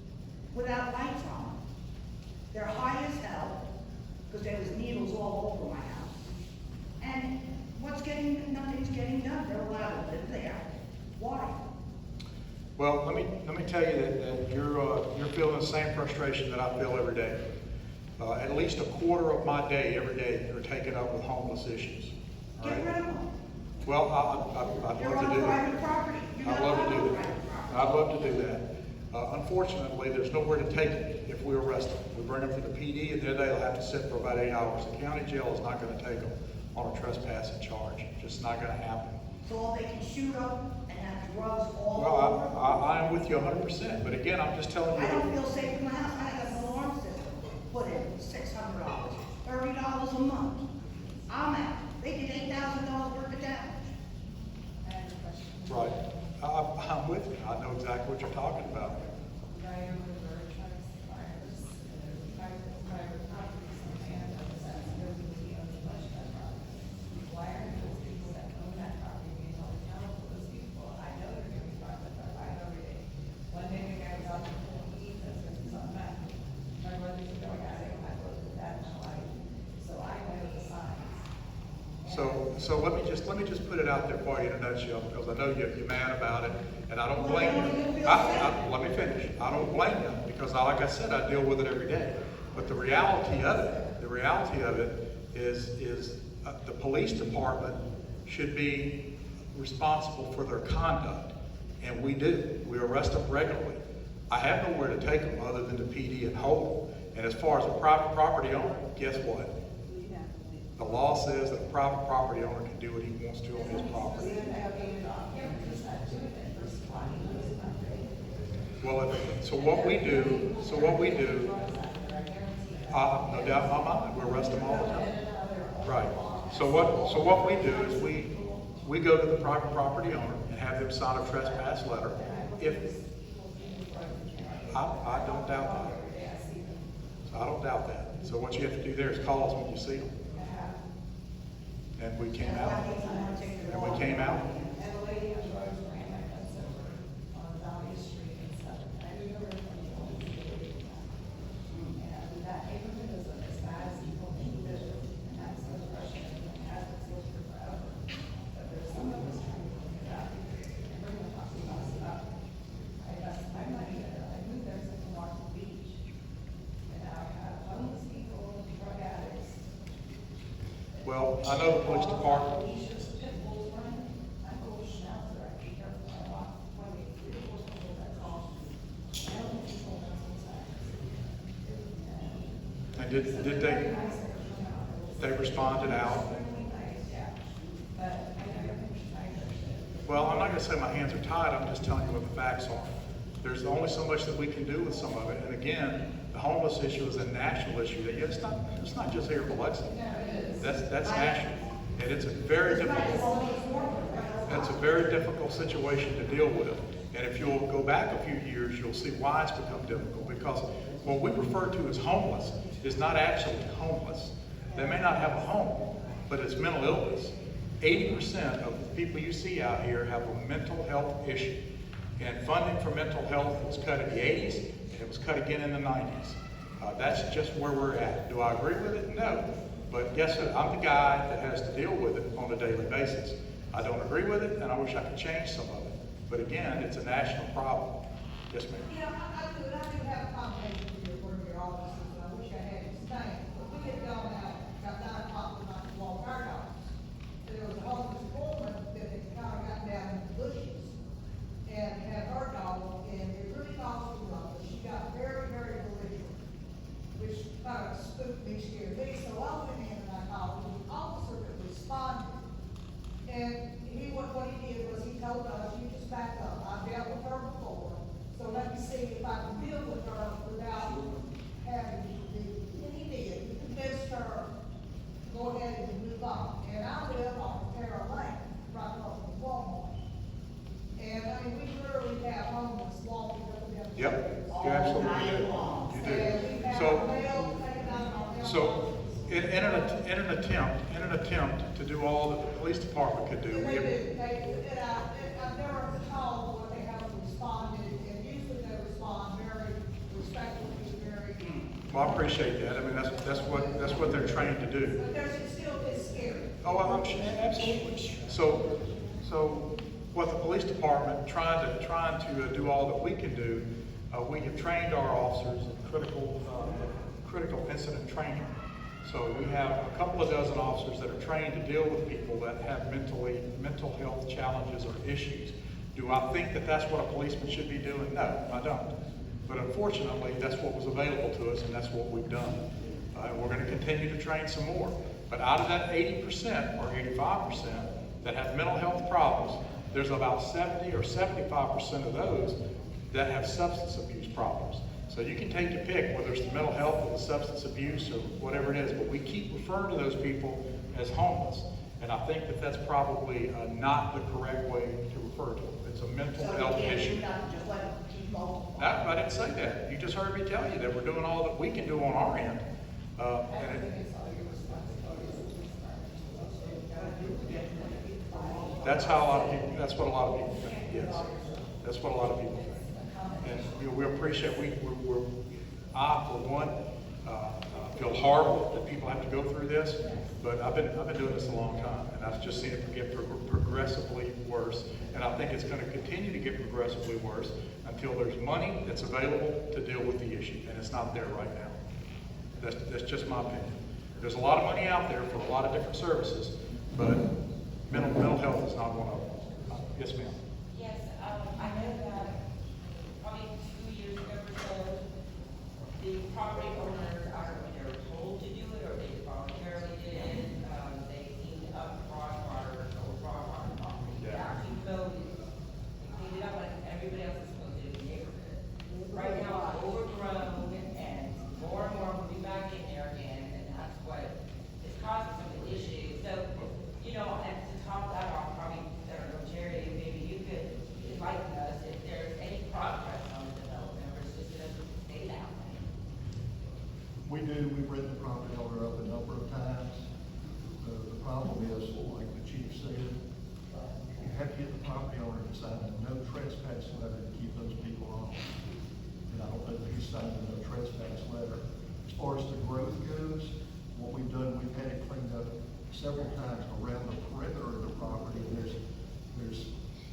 without lights on. They're high as hell, because there was needles all over my house. And nothing's getting done. They're allowed to live there. Why? Well, let me tell you that you're feeling the same frustration that I feel every day. At least a quarter of my day, every day, are taken up with homeless issues. All Get right? rid of them. Well, I'd You're love to on do private that. property. You're I'd not love to allowed do on that. private property. I'd love to do that. Unfortunately, there's nowhere to take them if we arrest them. We bring them to the PD, and then they'll have to sit for about 8 hours. The county jail is not going to take them on a trespassing charge. Just not going to happen. So they can shoot up and have drugs all Well, over. I'm with you 100%, but again, I'm just telling you. I don't feel safe in my house. I have an alarm system put in, $600, $30 a month. I'm out. They did $8,000 worth of damage. Right. I'm with you. I know exactly what you're talking about. So let me just put it out there for you in a nutshell, because I know you're mad about it, and I don't blame you. Let me finish. I don't blame you, because like I said, I deal with it every day. But the reality of it is the police department should be responsible for their conduct, and we do. We arrest them regularly. I have nowhere to take them other than the PD and hold them. And as far as a private property owner, guess what? The law says that a private property owner can do what he wants to on his property. Well, so what we do, no doubt in my mind, we arrest them all the time. Right. So what we do is we go to the private property owner and have them sign a trespass letter. If I don't doubt that. So I don't doubt that. So what you have to do there is call us when you see them. And we came out. And we came out. And the lady on drugs ran my fence over on Valley Street and stuff. I knew her from the old city. And that neighborhood is as bad as people think it is. And that's the question, and it hasn't sealed for forever. But there's some of us trying to look it up and bring the talking about stuff. I invested my money there. I moved there so I can walk to the beach. And now I have homeless people, drug addicts. Well, I know the police department. And did they responded out? Well, I'm not going to say my hands are tied. I'm just telling you what the facts are. There's only so much that we can do with some of it. And again, the homeless issue is a national issue. It's not just here in Biloxi. That's national. And it's a very difficult situation to deal with. And if you'll go back a few years, you'll see why it's become difficult. Because what we refer to as homeless is not actually homeless. They may not have a home, but it's mental illness. 80% of the people you see out here have a mental health issue. And funding for mental health was cut in the 80s, and it was cut again in the 90s. That's just where we're at. Do I agree with it? No. But guess what? I'm the guy that has to deal with it on a daily basis. I don't agree with it, and I wish I could change some of it. But again, it's a national problem. Yes, ma'am. Yeah, I do have a conversation with your officers, and I wish I had his name, but we had gone out, got 9 o'clock tonight to walk our dogs. And there was a homeless woman that had kind of got down in the bushes and had her dog, and it really caused me love, but she got very, very belligerent, which kind of spooked me, scared me, so I went in and I called the officer that responded. And what he did was he told us, you just back up, I've dealt with her before, so let me see if I can deal with her without having to do, and he did, he convinced her, to go ahead and move on. And I live on Carroll Lane, right across from Walmart. And I mean, we literally have homeless walking up and down the street. Yep, you absolutely do. You do. And we have So, mail taken out on them. so in an attempt to do all that the police department could do, And we they have, did, I've never called what they haven't responded, and usually they respond very respectfully, very. well, I appreciate that. I mean, that's what they're trained to do. But there's still is scary. Oh, I'm sure, absolutely. So what the police department trying to do all that we can do, we have trained our officers in critical incident training. So we have a couple of dozen officers that are trained to deal with people that have mental health challenges or issues. Do I think that that's what a policeman should be doing? No, I don't. But unfortunately, that's what was available to us, and that's what we've done. We're going to continue to train some more. But out of that 80% or 85% that have mental health problems, there's about 70 or 75% of those that have substance abuse problems. So you can take your pick, whether it's the mental health or the substance abuse or whatever it is, but we keep referring to those people as homeless. And I think that that's probably not the correct way to refer to them. It's a mental health issue. So you can't just let them keep going? No, I didn't say that. You just heard me tell you that we're doing all that we can do on our end. That's how a lot of people, that's what a lot of people think, yes. That's what a lot of people think. And we appreciate, I, for one, feel horrible that people have to go through this, but I've been doing this a long time, and I've just seen it get progressively worse. And I think it's going to continue to get progressively worse until there's money that's available to deal with the issue, and it's not there right now. That's just my opinion. There's a lot of money out there for a lot of different services, but mental health is not one of them. Yes, ma'am. Yes, I know that probably 2 years ago or so, the property owners, I don't know if they were told to do it or they voluntarily did it, they cleaned up Broadwater property. They actually mowed it. They cleaned it up like everybody else is supposed to do in the neighborhood. Right now, it's overgrown and more moving back in there again, and that's what is causing some of the issues. So, you know, and to top that off, probably, I don't know, Jerry, maybe you could enlighten us if there's any progress on the development, or is it just stay that way? We do, we've written the property owner up a number of times. The problem is, like the chief said, you have to get the property owner to sign a no trespass letter to keep those people off. And I don't know if he signed a no trespass letter. As far as the growth goes, what we've done, we've had it cleaned up several times around the perimeter of the property. There's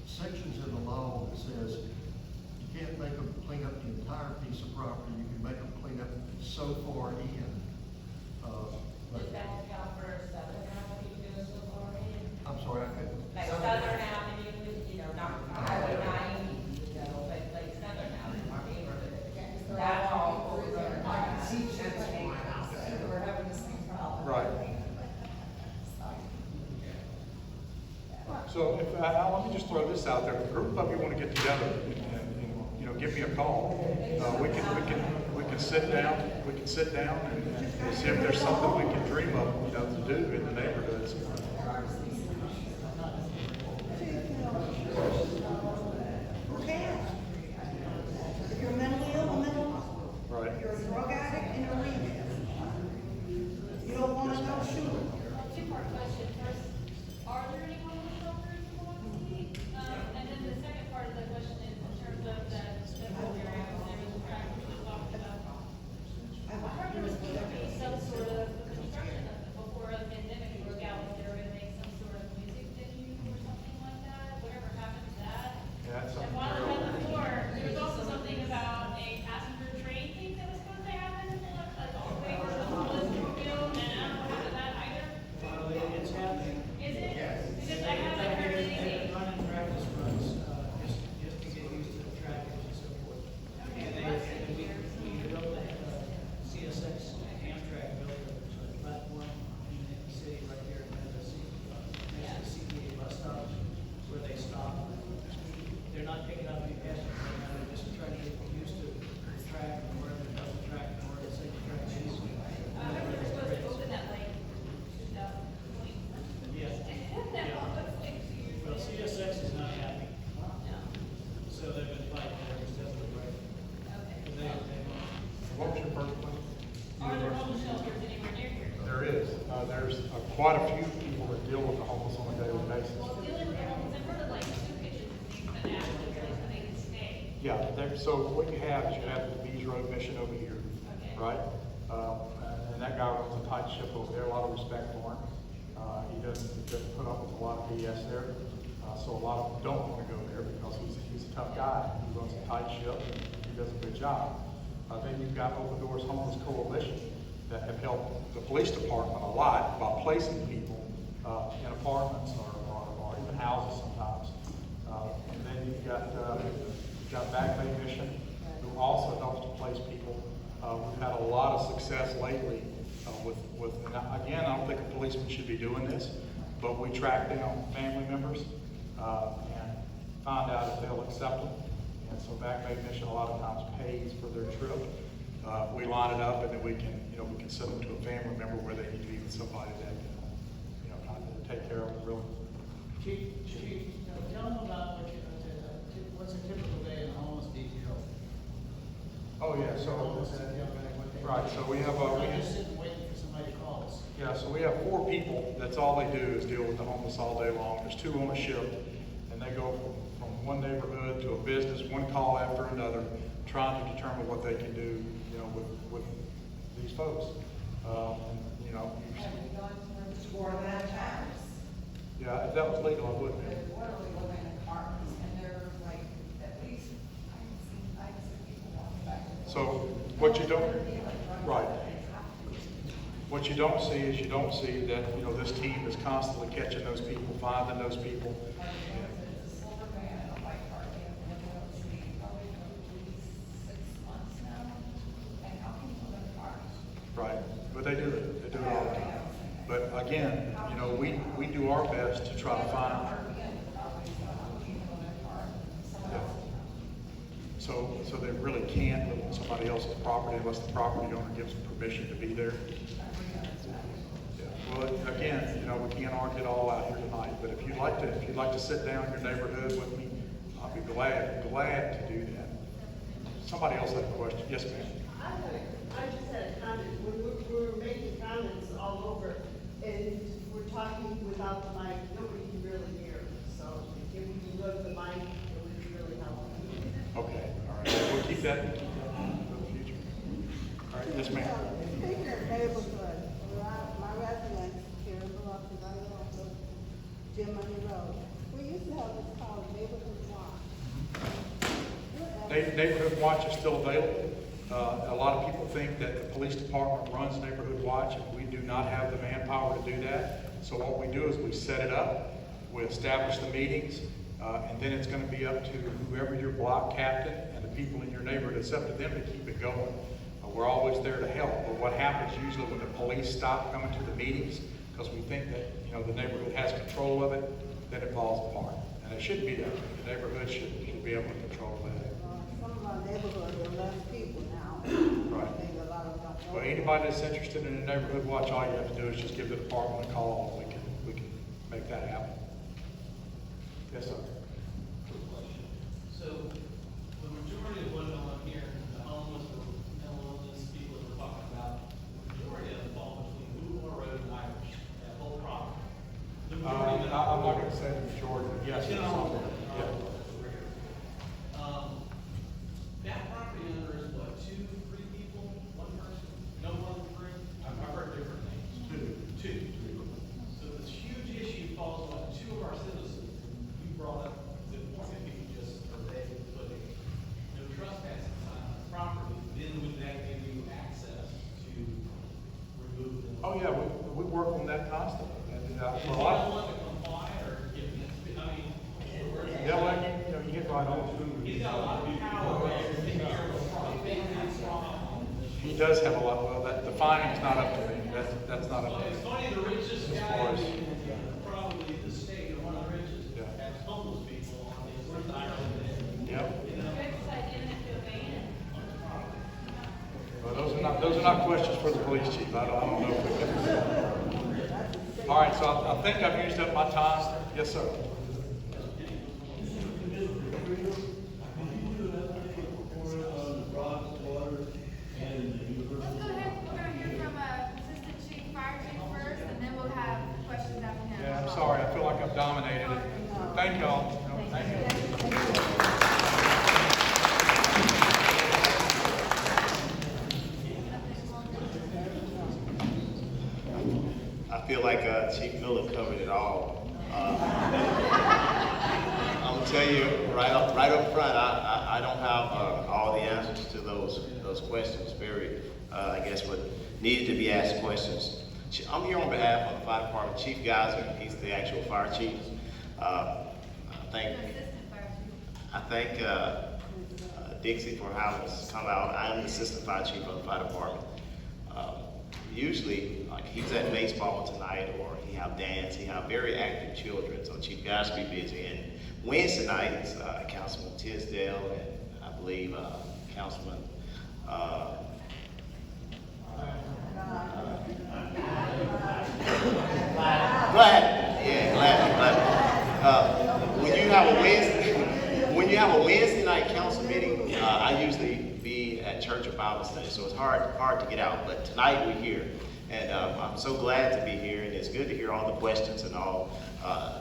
sections in the law that says you can't make them clean up the entire piece of property. You can make them clean up so far in. Does that account for Southern Avenue goes so far in? I'm sorry, I couldn't. Like Southern Avenue, you know, not Highway 90, you know, but like Southern Avenue, our neighborhood. That's all overgrown. I can see that's my house, we're having the same problem. Right. So if, let me just throw this out there. If a group of you want to get together and you know, give me a call. We can sit down. We can sit down and see if there's something we can dream of, you know, to do in the neighborhoods. Okay. If you're mentally ill, a mental hospital. Right. If you're a drug addict, in a rehab. You don't want to know, shoot. Two-part question. First, are there any homeless shelters in Biloxi? And then the second part of the question is, in first one? Are there homeless shelters anywhere near here? There is. There's quite a few people that deal with the homeless on a daily basis. Well, dealing with the homeless, I've heard of like soup kitchens and things, but now it's a place where they can stay. Yeah, so what you have is you have the Beach Road mission over here, Okay. right? And that guy runs a tight ship over there, a lot of respect for him. He doesn't put up with a lot of BS there. So a lot of them don't want to go there because he's a tough guy. He runs a tight ship and he does a good job. Then you've got Open Doors Homeless Coalition that have helped the police department a lot by placing people in apartments or even houses sometimes. And then you've got Back Bay Mission, who also helps to place people. We've had a lot of success lately with and again, I don't think a policeman should be doing this, but we track down family members and find out if they'll accept them. And so Back Bay Mission a lot of times pays for their trip. We line it up, and then we can send them to a family member where they need to be with somebody that can, kind of take care of them really. Chief, tell them about what's a typical day in a homeless detail. Oh yeah, so right, so we have Not just sitting waiting for somebody to call us. yeah, so we have 4 people. That's all they do is deal with the homeless all day long. There's 2 on a ship, and they go from one neighborhood to a business, one call after another, trying to determine what they can do, with these folks. Have we gone through 4 times? Yeah, if that was legal, I would. They're literally living in apartments, and they're like, at least, I've seen people walking back and forth. So what you don't, right. What you don't see is you don't see that, this team is constantly catching those people, finding those people. It's a silver van and a white car, they have been in Biloxi probably for at least 6 months now, and how can you live in cars? Right, but they do it. They do it all the time. But again, we do our best to try to find. So they really can't live on somebody else's property unless the property owner gives them permission to be there. Yeah. Well, again, we can't argue it all out here tonight. But if you'd like to sit down in your neighborhood with me, I'll be glad to do that. Somebody else had a question. Yes, ma'am. I just had a comment. When we're making comments all over, and we're talking without the mic, nobody can really hear. So if we can go to the mic, it would be really helpful. Okay, all right. We'll keep that for the future. All right, yes, ma'am. Speaking of neighborhood, my residence here in Biloxi, right along the Jim Money Road, we used to have what's called neighborhood watch. Neighborhood Watch is still available. A lot of people think that the police department runs Neighborhood Watch, and we do not have the manpower to do that. So what we do is we set it up, we establish the meetings, and then it's going to be up to whoever your block captain and the people in your neighborhood. It's up to them to keep it going. We're always there to help. But what happens usually when the police stop coming to the meetings, because we think that the neighborhood has control of it, then it falls apart. And it shouldn't be that way. The neighborhood should be able to control that. Some of our neighborhoods are less people now. Right. I think a lot of them don't know. Well, anybody that's interested in a neighborhood watch, all you have to do is just give the department a call, and we can make that happen. Yes, sir. So, the majority of what I'm hearing, the homeless or mental illness people that we're talking about, the majority of them fall between Blue Road and Irish, that whole property. The majority of them. I'm not going to say the majority, but yes, it's somewhere. Yeah. That property owner is what, 2, 3 people, 1 person, no more than 3? I've heard different things. 2. So this huge issue falls on 2 of our citizens. You brought up the point that people just, or they put a no trespassing sign on the property, then would that give you access to remove them? Oh, yeah, we work on that constantly. And, Is for he a lot the one to comply, or give him, yeah, well, you get right on. he's got a lot of power there to take care of a property. He does have a lot, well, the fining's not up to me. That's not up Well, to it's me. funny, the richest As guy far as- in probably the state, or one of the richest, Yeah. has homeless people on his North Ireland. Yep. You know? Well, those are not questions for the police chief. I don't know if we can. All right, so I think I've used up my time. Yes, sir. On the Bronx water and the feel like Chief Miller covered it all. I'm gonna tell you right up front, I don't have all the answers to those questions. Very, I guess, what needed to be asked questions. I'm here on behalf of the fire department. Chief Geyser, he's the actual fire chief. I thank Dixie for having us come out. I am the assistant fire chief of the fire department. Usually, like he's at baseball tonight, or he have dance. He have very active children, so Chief Geyser be busy. And Wednesday night, it's Councilman Tisdale and I believe Councilman. Glad. When you have a Wednesday night council meeting, I usually be at church or Bible study, so it's hard to get out. But tonight we're here, and I'm so glad to be here, and it's good to hear all the questions and all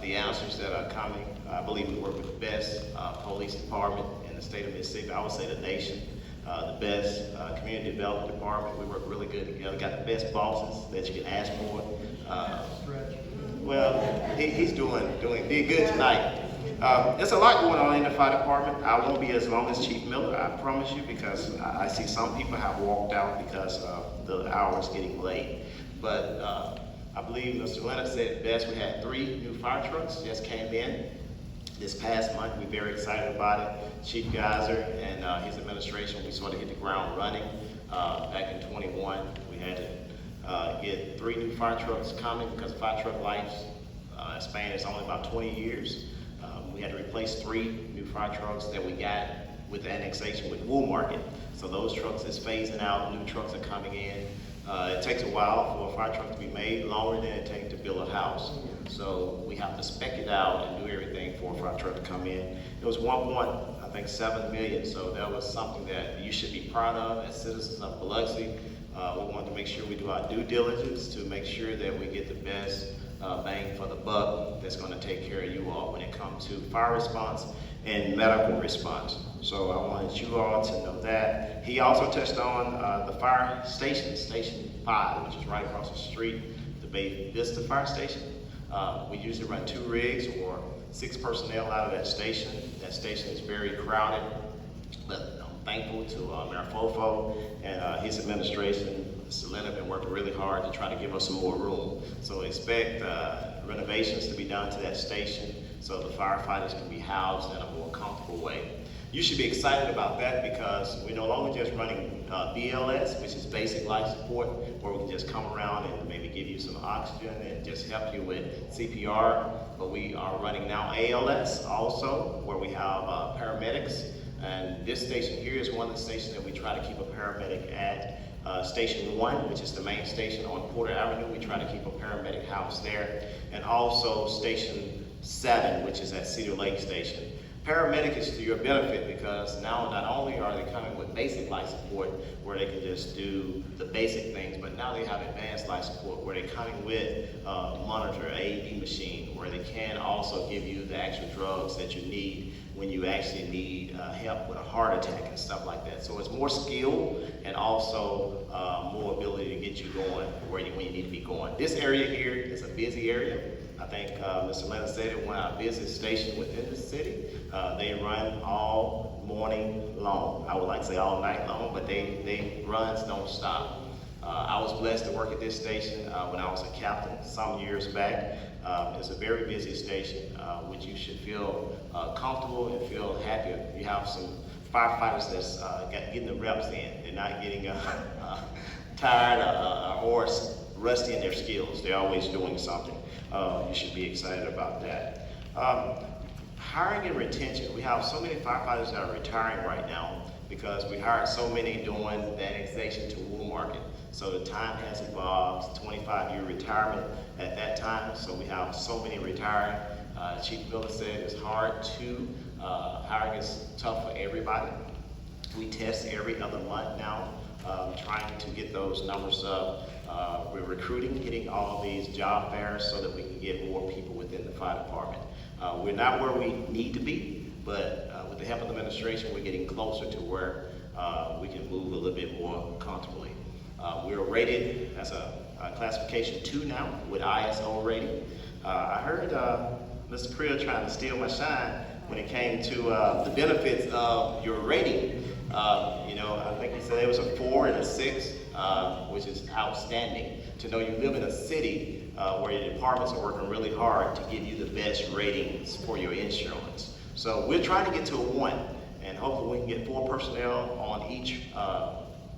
the answers that are coming. I believe we work with the best police department in the state of Mississippi. I would say the nation. The best community development department. We work really good together. Got the best bosses that you can ask for. Well, he's did good tonight. There's a lot going on in the fire department. I won't be as long as Chief Miller, I promise you, because I see some people have walked out because the hours getting late. But I believe Mr. Leonard said it best. We had 3 new fire trucks just came in this past month. We're very excited about it. Chief Geyser and his administration, we sort of hit the ground running back in 21. We had to get 3 new fire trucks coming because fire truck life span is only about 20 years. We had to replace 3 new fire trucks that we got with the annexation with Woolmarket. So those trucks is phasing out, new trucks are coming in. It takes a while for a fire truck to be made, longer than it takes to build a house. So we have to spec it out and do everything for a fire truck to come in. It was 1.7 million, so that was something that you should be proud of as citizens of Biloxi. We wanted to make sure we do our due diligence to make sure that we get the best bang for the buck that's going to take care of you all when it comes to fire response and medical response. So I wanted you all to know that. He also touched on the fire station, Station 5, which is right across the street, the Bay Vista Fire Station. We usually run 2 rigs or 6 personnel out of that station. That station is very crowded, but I'm thankful to Mayor Fofo and his administration. Mr. Leonard been working really hard to try to give us some more room. So expect renovations to be done to that station so the firefighters can be housed in a more comfortable way. You should be excited about that because we're no longer just running BLS, which is basic life support, where we can just come around and maybe give you some oxygen and just help you with CPR, but we are running now ALS also, where we have paramedics. And this station here is one of the stations that we try to keep a paramedic at. Station 1, which is the main station on Porter Avenue, we try to keep a paramedic house there. And also Station 7, which is at Cedar Lake Station. Paramedic is to your benefit because now not only are they coming with basic life support where they can just do the basic things, but now they have advanced life support where they're coming with monitor, AED machine, where they can also give you the actual drugs that you need when you actually need help with a heart attack and stuff like that. So it's more skill and also more ability to get you going when you need to be going. This area here is a busy area. I think Mr. Leonard said it, one of our busiest stations within the city. They run all morning long. I would like to say all night long, but they runs don't stop. I was blessed to work at this station when I was a captain some years back. It's a very busy station, which you should feel comfortable and feel happy. You have some firefighters that's getting the reps in. They're not getting tired or rusty in their skills. They're always doing something. You should be excited about that. Hiring and retention. We have so many firefighters that are retiring right now because we hired so many during the annexation to Woolmarket. So the time has evolved, 25-year retirement at that time. So we have so many retiring. Chief Miller said it's hard to, hiring is tough for everybody. We test every other month now, trying to get those numbers up. We're recruiting, hitting all these job fairs so that we can get more people within the fire department. We're not where we need to be, but with the help of the administration, we're getting closer to where we can move a little bit more comfortably. We're rated as a classification 2 now with ISO rating. I heard Mr. Creel trying to steal my shine when it came to the benefits of your rating. I think he said it was a 4 and a 6, which is outstanding. To know you live in a city where your departments are working really hard to give you the best ratings for your insurance. So we're trying to get to a 1, and hopefully we can get 4 personnel on each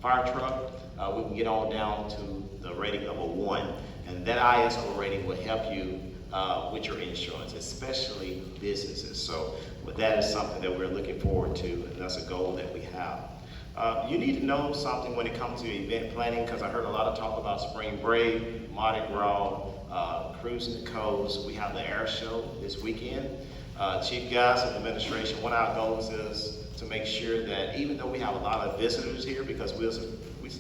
fire truck. We can get on down to the rating of a 1, and that ISO rating will help you with your insurance, especially businesses. So that is something that we're looking forward to, and that's a goal that we have. You need to know something when it comes to event planning, because I heard a lot of talk about spring break, Mardi Gras, cruising the coast. We have the air show this weekend. Chief Guys and administration, one of our goals is to make sure that even though we have a lot of visitors here, because we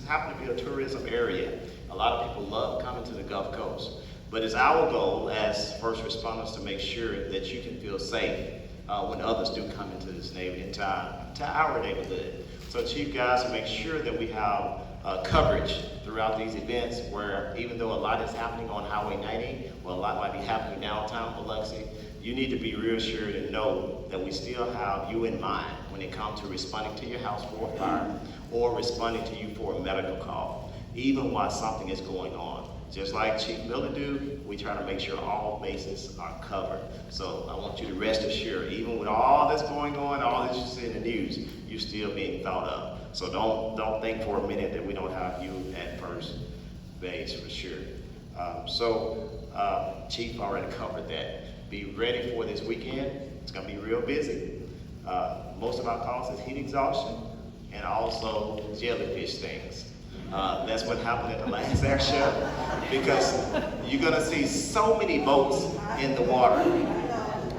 happen to be a tourism area, a lot of people love coming to the Gulf Coast. But it's our goal as first responders to make sure that you can feel safe when others do come into this neighborhood, to our neighborhood. So Chief Guys, to make sure that we have coverage throughout these events, where even though a lot is happening on Highway 90, well, a lot might be happening downtown Biloxi, you need to be reassured and know that we still have you in mind when it comes to responding to your house for a fire or responding to you for a medical call, even while something is going on. Just like Chief Miller do, we try to make sure all bases are covered. So I want you to rest assured, even with all that's going on, all that you see in the news, you're still being thought of. So don't think for a minute that we don't have you at first base for sure. Chief already covered that. Be ready for this weekend. It's gonna be real busy. Most of our calls is heat exhaustion and also jellyfish stings. That's what happened at the last air show, because you're gonna see so many boats in the water.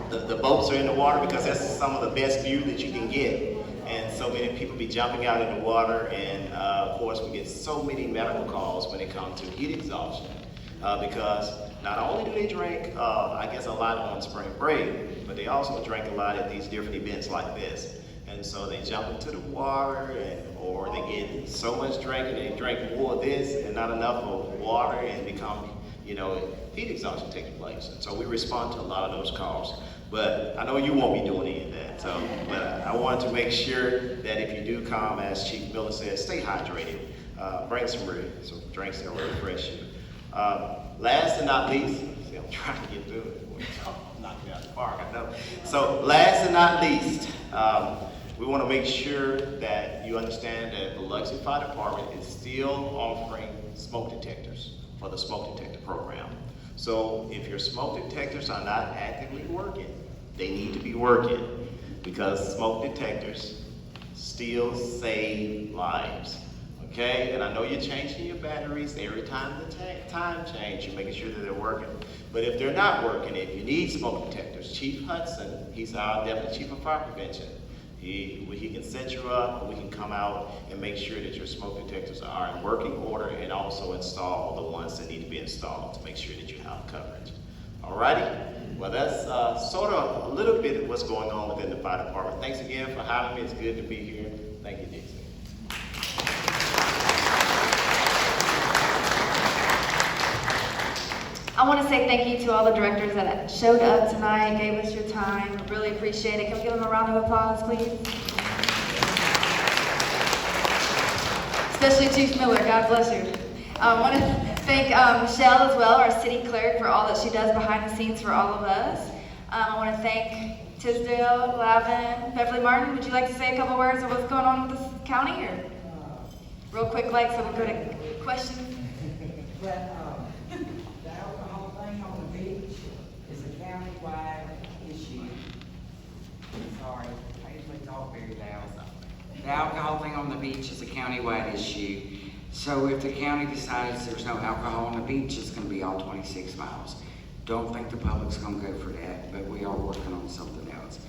The boats are in the water because that's some of the best view that you can get. And so many people be jumping out in the water, and of course we get so many medical calls when it comes to heat exhaustion. Because not only do they drink, I guess a lot on spring break, but they also drink a lot at these different events like this. And so they jump into the water, or they get so much drink and they drink more of this and not enough of water, and become, heat exhaustion taking place. And so we respond to a lot of those calls. But I know you won't be doing any of that. But I wanted to make sure that if you do come, as Chief Miller said, stay hydrated. Bring some drinks that will refresh you. Last and not least, see, I'm trying to get through it. I'm knocking out the park, I know. So last and not least, we want to make sure that you understand that the Biloxi Fire Department is still offering smoke detectors for the smoke detector program. So if your smoke detectors are not actively working, they need to be working, because smoke detectors still save lives. Okay, and I know you're changing your batteries every time the time change, you're making sure that they're working. But if they're not working, if you need smoke detectors, Chief Hudson, he's our Deputy Chief of Fire Prevention. He can set you up, and we can come out and make sure that your smoke detectors are in working order, and also install the ones that need to be installed to make sure that you have coverage. Alrighty, well that's sort of a little bit of what's going on within the fire department. Thanks again for having me, it's good to be here. Thank you, Dixie. I want to say thank you to all the directors that showed up tonight, gave us your time. Really appreciate it. Can we give them a round of applause, please? Especially Chief Miller, God bless you. I want to thank Michelle as well, our city clerk, for all that she does behind the scenes for all of us. I want to thank Tisdale, Lavin, Beverly Martin. Would you like to say a couple words of what's going on with this county, or real quick, so we go to questions? The alcohol thing on the beach is a county-wide issue. Sorry, I usually talk very loud. The alcohol thing on the beach is a county-wide issue. So if the county decides there's no alcohol on the beach, it's gonna be all 26 miles. Don't think the public's gonna go for that, but we are working on something else.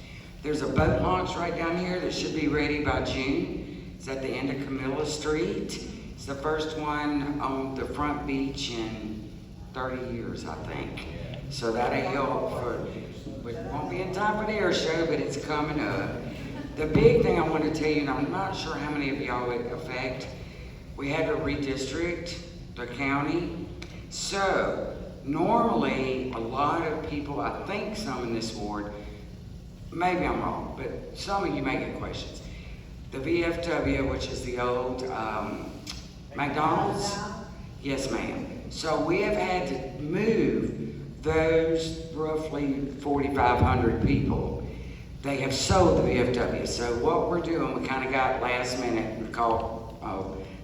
There's a boat launch right down here that should be ready by June. It's at the end of Camilla Street. It's the first one on the front beach in 30 years, I think. So that'll help for, it won't be in time for the air show, but it's coming up. The big thing I want to tell you, and I'm not sure how many of y'all it affect, we had to redistrict the county, So, normally, a lot of people, I think some in this ward, maybe I'm wrong, but some of you may get questions. The VFW, which is the old McDonald's? Yes, ma'am. So we have had to move those roughly 4,500 people. They have sold the VFW. So what we're doing, we kind of got last minute and caught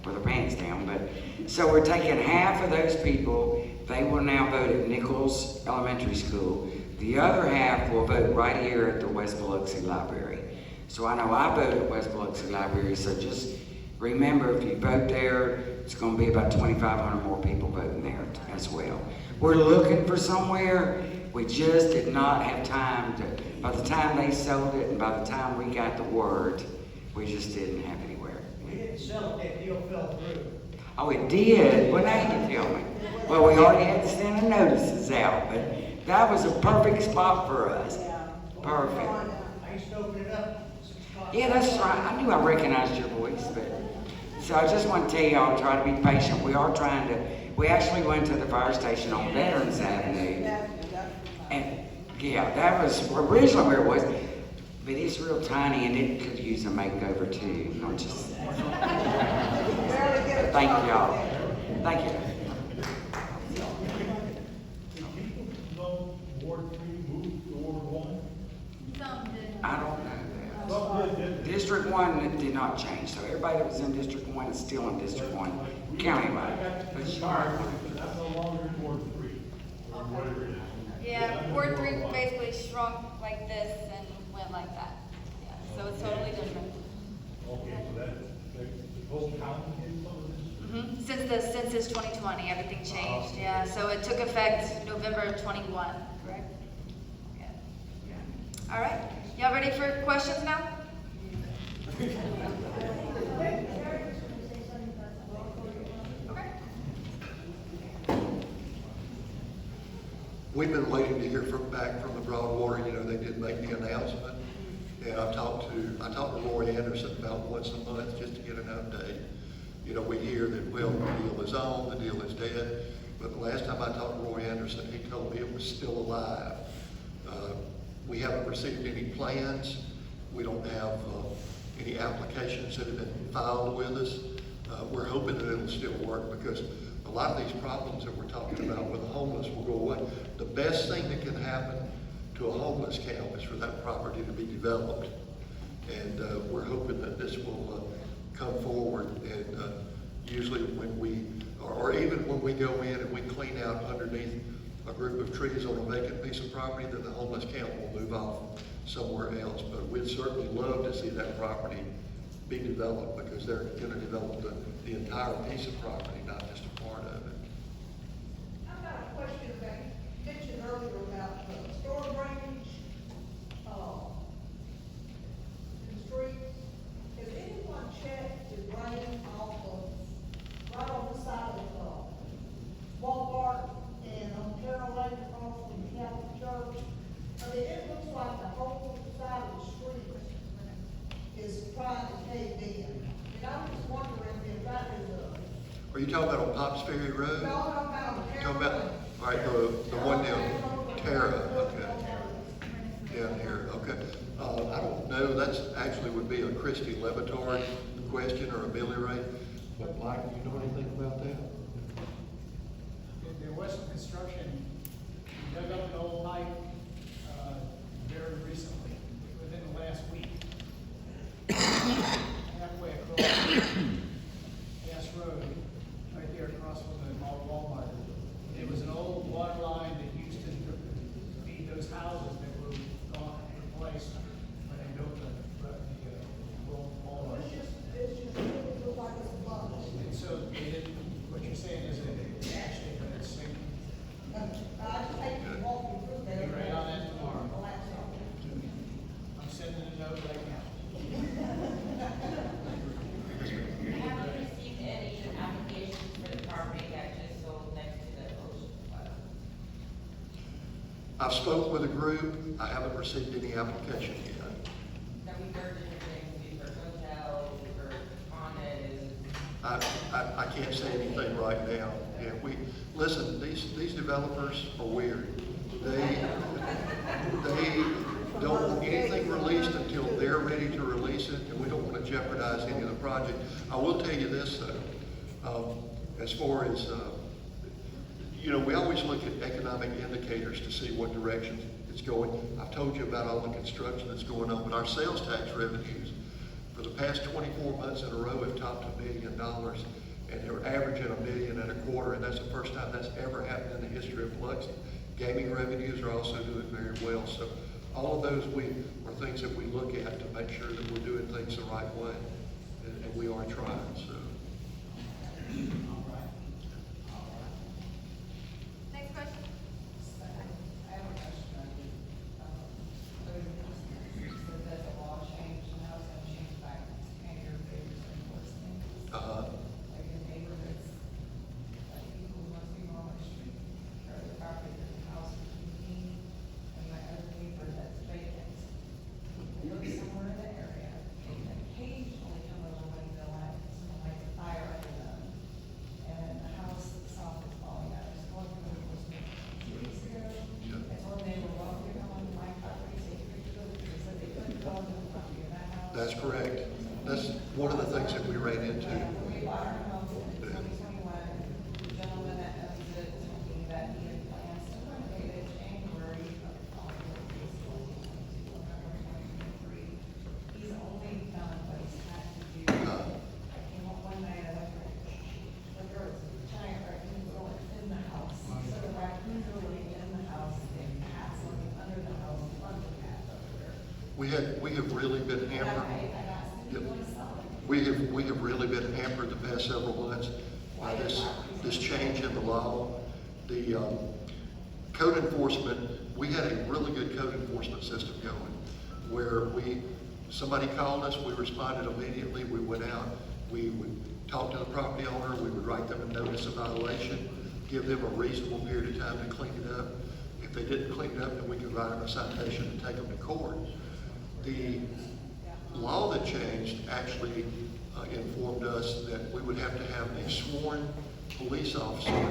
with our pants down. But so we're taking half of those people. They will now vote at Nichols Elementary School. The other half will vote right here at the West Biloxi Library. So I know I vote at West Biloxi Library, so just remember if you vote there, it's going to be about 2,500 more people voting there as well. We're looking for somewhere. We just did not have time to, by the time they sold it and by the time we got the word, we just didn't have anywhere. We didn't sell it, that deal fell through. Oh, it did? Well, now you can tell me. Well, we already had to send the notices out, but that was a perfect spot for us. Perfect. I used to open it up. Yeah, that's right. I knew I recognized your voice, but so I just want to tell y'all, try to be patient. We are trying to. We actually went to the fire station on Veterans Avenue, and yeah, that was originally where it was. But it's real tiny, and it could use a makeover too. Not just. Thank y'all. Thank you. Ward 3 moved to Ward 1? Some did. I don't know that. Some did. District 1 did not change, so everybody that was in District 1 is still in District 1 countywide. But That's no longer in Ward 3, or whatever it is. Yeah, Ward 3 basically shrunk like this and went like that. Yeah, so it's totally different. Okay, so the whole county did some of this? Since the census 2020, everything changed, yeah. So it took effect November of 21, correct? Yeah. All right, y'all ready for questions now? Okay. We've been waiting to hear back from the Broadwater. You know, they did make the announcement. And I talked to Roy Anderson about once a month just to get an update. You know, we hear that, well, the deal is on, the deal is dead. But the last time I talked to Roy Anderson, he told me it was still alive. We haven't received any plans. We don't have any applications that have been filed with us. We're hoping that it'll still work because a lot of these problems that we're talking about with the homeless will go away. The best thing that can happen to a homeless camp is for that property to be developed. And we're hoping that this will come forward. And usually when we, or even when we go in and we clean out underneath a group of trees on a vacant piece of property, then the homeless camp will move off somewhere else. But we'd certainly love to see that property be developed because they're going to develop the entire piece of property, not just a part of it. I've got a question about, you mentioned earlier about storm drainage, in the streets. Has anyone checked the drain off of, right on the side of, Walmart and on Carroll Lane across from the Catholic Church? I mean, it looks like the whole side of the street is trying to cave in. And I'm just wondering if that is a. Are you talking about on Pops Ferry Road? No, I'm about You're talking about, all right, the one down Terra, okay. Down here, okay. I don't know, that's actually would be a Christie Levitard question or a Billy Ray. But Mike, do you know anything about that? There was some construction, dug up an old pipe, very recently, within the last week. Halfway across Gas Road, right there across from the Walmart. It was an old water line that used to feed those houses that were gone and replaced when they built the Walmart. It looks like it's a bubble. And so what you're saying is that it's actually going to sink. I just hate to walk you through there. Be right on that tomorrow. Collapse on it. I'm sending a note right now. Have you received any applications for the property that just sold next to the ocean club? I've spoken with a group. I haven't received any application yet. Have we heard different things? We've heard hotels, we've heard condos. I can't say anything right now. Yeah, listen, these developers are weird. They don't want anything released until they're ready to release it, and we don't want to jeopardize any of the project. I will tell you this though, as far as, we always look at economic indicators to see what direction it's going. I've told you about all the construction that's going on, but our sales tax revenues for the past 24 months in a row have topped $1 million, and they're averaging $1.25 million, and that's the first time that's ever happened in the history of Biloxi. Gaming revenues are also doing very well. So all of those are things that we look at to make sure that we're doing things the right way, and we are trying. So. Next question. I have a question. So does the law change, and how it's gonna change back to your favors enforcement? Like in neighborhoods, like people who must be on the street, or the property, or the house is being, and my other neighbor that's vacant. They live somewhere in the area, they can occasionally come over when they'll have, someone lights a fire under them, and the house itself is falling out. It's going through enforcement 2 weeks ago. I told them they were welcome to come on my property, take pictures, they said they couldn't go on the property of that house. That's correct. That's one of the things that we ran into. We bought our home in 2021, the gentleman that owns it told me that he had plans to renovate it January of the following year, 2023. He's only done what he's had to do. I came up one night, I went there was a giant raccoon going in the house. So the raccoons were living in the house, and cats living under the house, bunch of cats over there. We have really been hammered. We have really been hampered the past several months by this change in the law. The code enforcement, we had a really good code enforcement system going, where somebody called us, we responded immediately, we went out, we would talk to the property owner, we would write them a notice of violation, give them a reasonable period of time to clean it up. If they didn't clean it up, then we could write them a citation and take them to court. The law that changed actually informed us that we would have to have a sworn police officer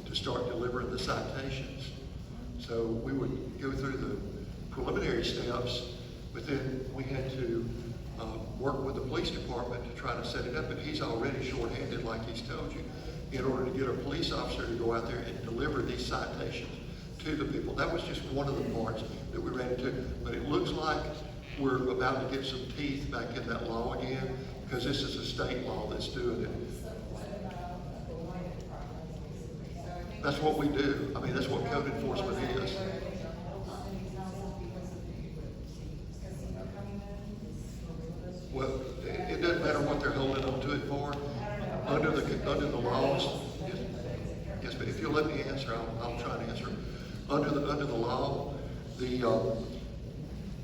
to start delivering the citations. So we would go through the preliminary steps, but then we had to work with the police department to try to set it up, and he's already shorthanded, like he's told you, in order to get a police officer to go out there and deliver these citations to the people. That was just one of the parts that we ran into, but it looks like we're about to get some teeth back in that law again, because this is a state law that's doing it. That's what we do. I mean, that's what code enforcement is. Well, it doesn't matter what they're holding on to it for. Under the laws, yes, but if you'll let me answer, I'll try to answer. Under the law,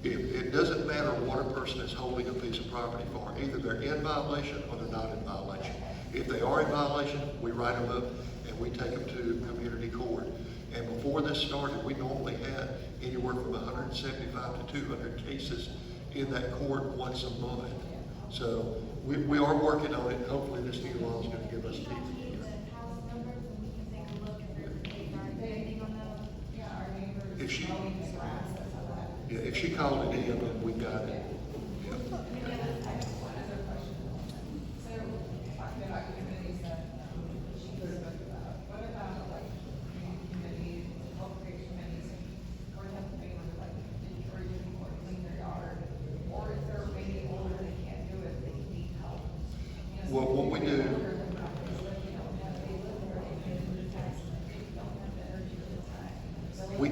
it doesn't matter what a person is holding a piece of property for. Either they're in violation or they're not in violation. If they are in violation, we write them up and we take them to community court. And before this started, we normally had anywhere from 175 to 200 cases in that court once a month. So we are working on it. Hopefully this new law is going to give us teeth. If she called it in, then we got it. Well, what we do, we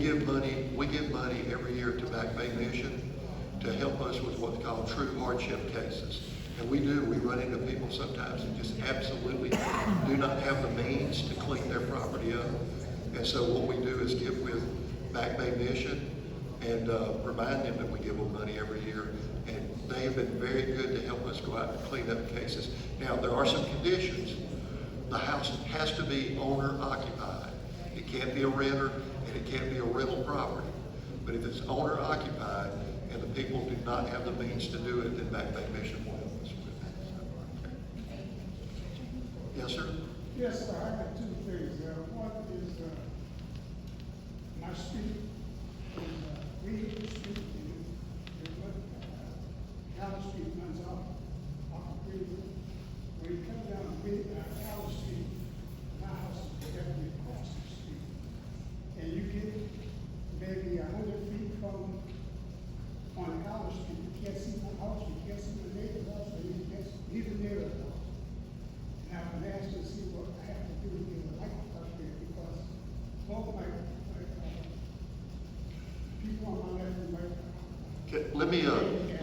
give money every year to Back Bay Mission to help us with what's called true hardship cases. And we run into people sometimes that just absolutely do not have the means to clean their property up. And so what we do is get with Back Bay Mission and remind them that we give them money every year. And they have been very good to help us go out and clean up cases. Now, there are some conditions. The house has to be owner occupied. It can't be a renter, and it can't be a rental property. But if it's owner occupied and the people do not have the means to do it, then Back Bay Mission will help us with that. Yes, sir. Yes, sir, I got two things. One is, my street is, Reed Street, and Calvert Street runs off of Reed. When you come down Calvert Street, my house is directly across the street. And you get maybe 100 feet from, on Calvert Street, you can't see my house, you can't see the neighbor's house, or you can't see the neighbor's house. And I've been asked to see what I have to do to get a light up there, because both my people on my left and right. Okay, let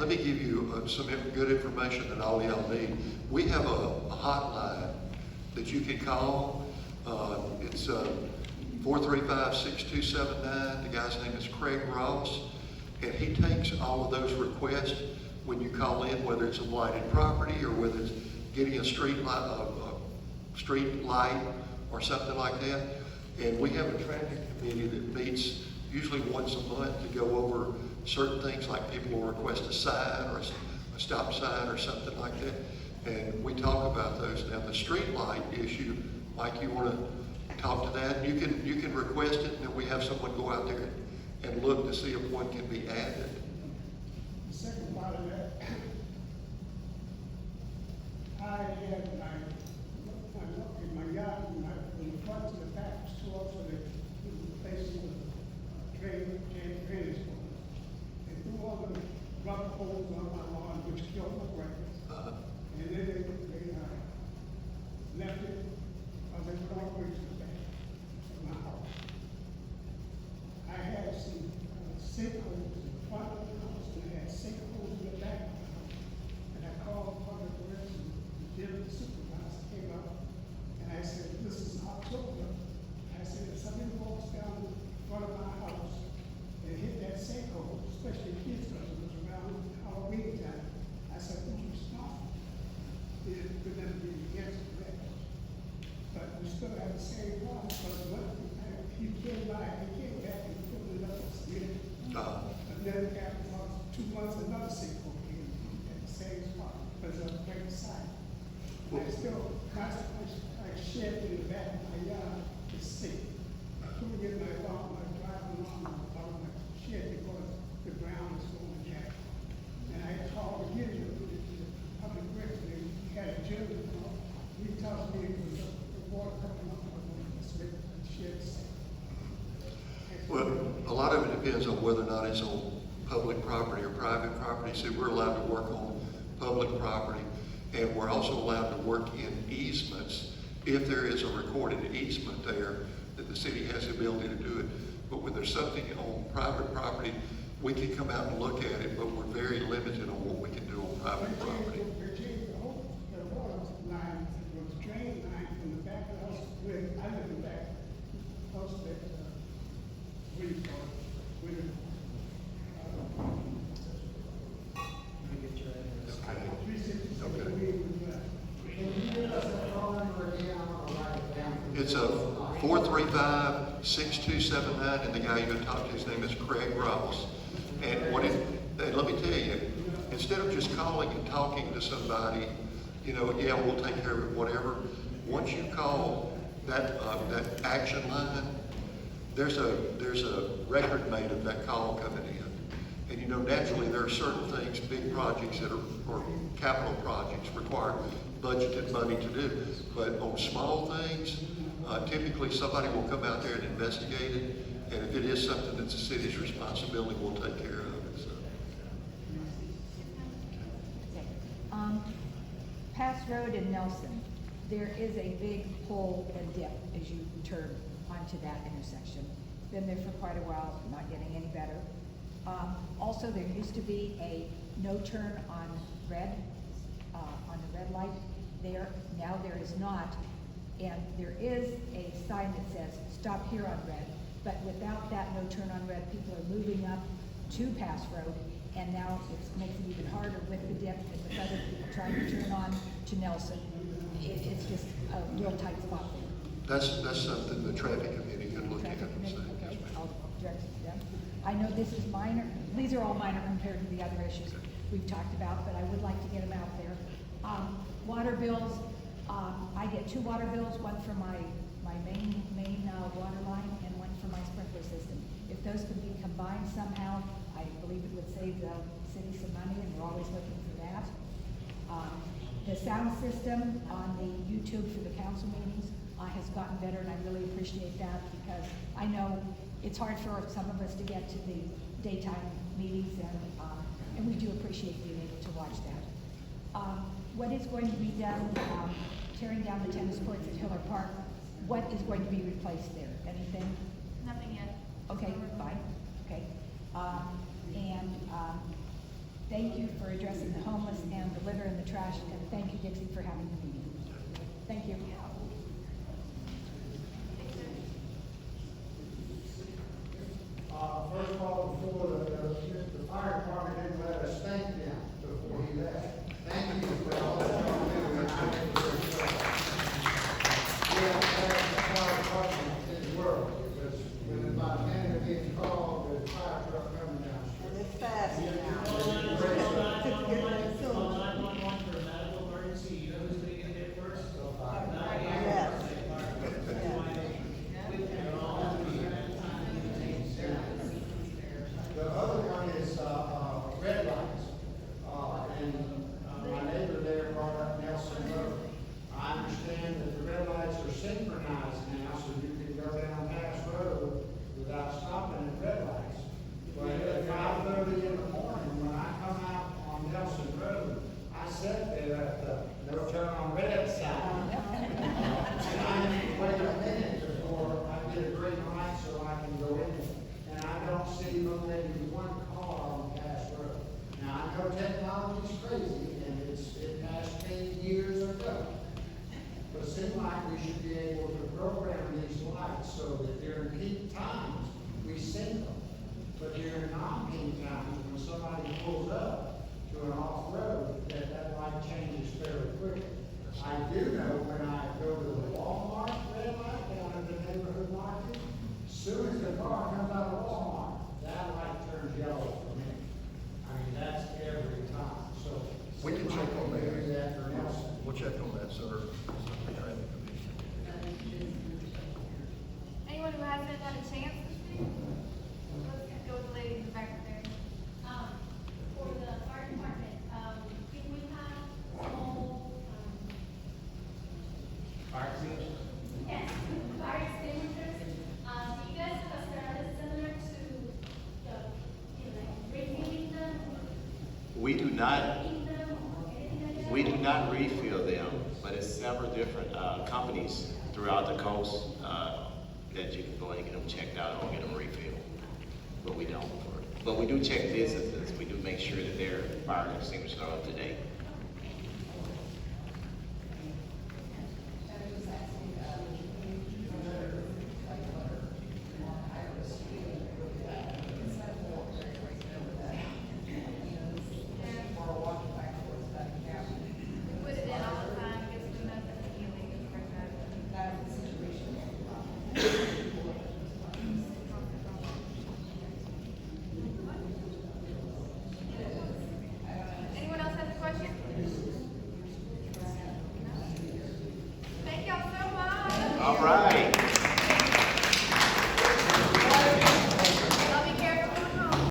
me give you some good information that all y'all need. We have a hotline that you can call. It's 435-6279. The guy's name is Craig Ross, and he takes all of those requests when you call in, whether it's a blighted property or whether it's getting a street light or something like that. And we have a traffic committee that meets usually once a month to go over certain things, like people will request a sign or a stop sign or something like that. And we talk about those. Now, the street light issue, Mike, you want to talk to that? You can request it, and then we have someone go out there and look to see if one can be added. The second part of that, I had my yard, from the front to the back was too old, so they replaced it with drainage. They threw all the rubber holes on my lawn, which killed my grass. And then they left it, they put all the way to the back of my house. I had some sinkholes in the front of the house, and I had sinkholes in the back of the house. And I called Public Works, and the supervisor came up, and I said, this is October. I said, if somebody walks down in front of my house and hit that sinkhole, especially kids, because it was around Halloween time, I said, who's responsible? It could never be against that. But we still have the same problem, because he came back and filled it up with cement. And then after about 2 months, another sinkhole came at the same spot, because of the great site. I still, my shed in the back of my yard is sick. I couldn't get my driving along out of my shed because the ground is going down. And I called again to the Public Works, and he had a gentleman come. He tells me it was the water coming up on the shed sick. Well, a lot of it depends on whether or not it's on public property or private property. So we're allowed to work on public property, and we're also allowed to work in easements if there is a recorded easement there that the city has the ability to do it. But when there's something on private property, we can come out and look at it, but we're very limited on what we can do on private property. They changed the whole, the water line, was drain line from the back of the house, where I live in the back, house that, what do you call it? It's a 435-6279, and the guy you're going to talk to, his name is Craig Ross. And and let me tell you, instead of just calling and talking to somebody, yeah, we'll take care of it, whatever. Once you call that action line, there's a record made of that call coming in. And naturally there are certain things, big projects or capital projects require budgeted money to do. But on small things, typically somebody will come out there and investigate it. And if it is something that's the city's responsibility, we'll take care of it. So. Pass Road in Nelson, there is a big hole and dip as you turn onto that intersection. Been there for quite a while, not getting any better. Also, there used to be a no turn on red, on the red light there. Now there is not. And there is a sign that says, stop here on red. But without that no turn on red, people are moving up to Pass Road. And now it makes it even harder with the dip and with other people trying to turn on to Nelson. It's just a real tight spot there. That's something the traffic committee could look at. Okay, I'll direct it to them. I know this is minor, these are all minor compared to the other issues we've talked about, but I would like to get them out there. Water bills, I get 2 water bills, one for my main water line and one for my sprinkler system. If those could be combined somehow, I believe it would save the city some money, and we're always looking for that. The sound system on the YouTube for the council meetings has gotten better, and I really appreciate that, because I know it's hard for some of us to get to the daytime meetings, and we do appreciate being able to watch that. What is going to be done, tearing down the tennis courts at Hiller Park, what is going to be replaced there? Anything? Nothing yet. Okay, fine, okay. Thank you for addressing the homeless and the litter and the trash, and thank you, Dixie, for having the meeting. Thank you. First of all, before the fire department didn't let us thank them before he left. Thank you for all that y'all do. We have the best fire department in the world, because when about 10 are being called, there's a fire truck coming down the street. It's fast now. For a medical emergency, you know who's gonna get hit first? Yes. The other one is, red lights. And my neighbor there brought up Nelson Road. I understand that the red lights are synchronized now, so you can go down Pass Road without stopping at red lights. But at 5:30 in the morning, when I come out on Nelson Road, I sit there at the no turn on red sign. And I have to wait a minute before I get a green light so I can go in. And I don't see maybe one car on Pass Road. Now, I know technology's crazy, and it passed me years ago. But it seems like we should be able to program these lights so that during peak times, we see them. But during non-peak times, when somebody pulls up to an off-road, that light changes fairly quickly. I do know when I go to the Walmart red light down at the neighborhood market, as soon as the car comes out of Walmart, that light turns yellow for me. I mean, that's every time, so. We can check on that. Maybe that for Nelson. We'll check on that, sir. Anyone who hasn't had a chance to speak? Let's go with the lady in the back there. For the fire department, if we have small, Fire extinguisher? yes, fire extinguishers, do you guys have a service similar to the, like, refilling them? We do not, Cleaning them or anything like that? we do not refill them, but it's several different, companies throughout the coast, that you can go and get them checked out or get them refilled. But we don't. But we do check businesses. We do make sure that their fire extinguishers are up to date. Put it in all the time, gets cleaned up, and you leave it like that. Anyone else have a question? Thank y'all so much. All right.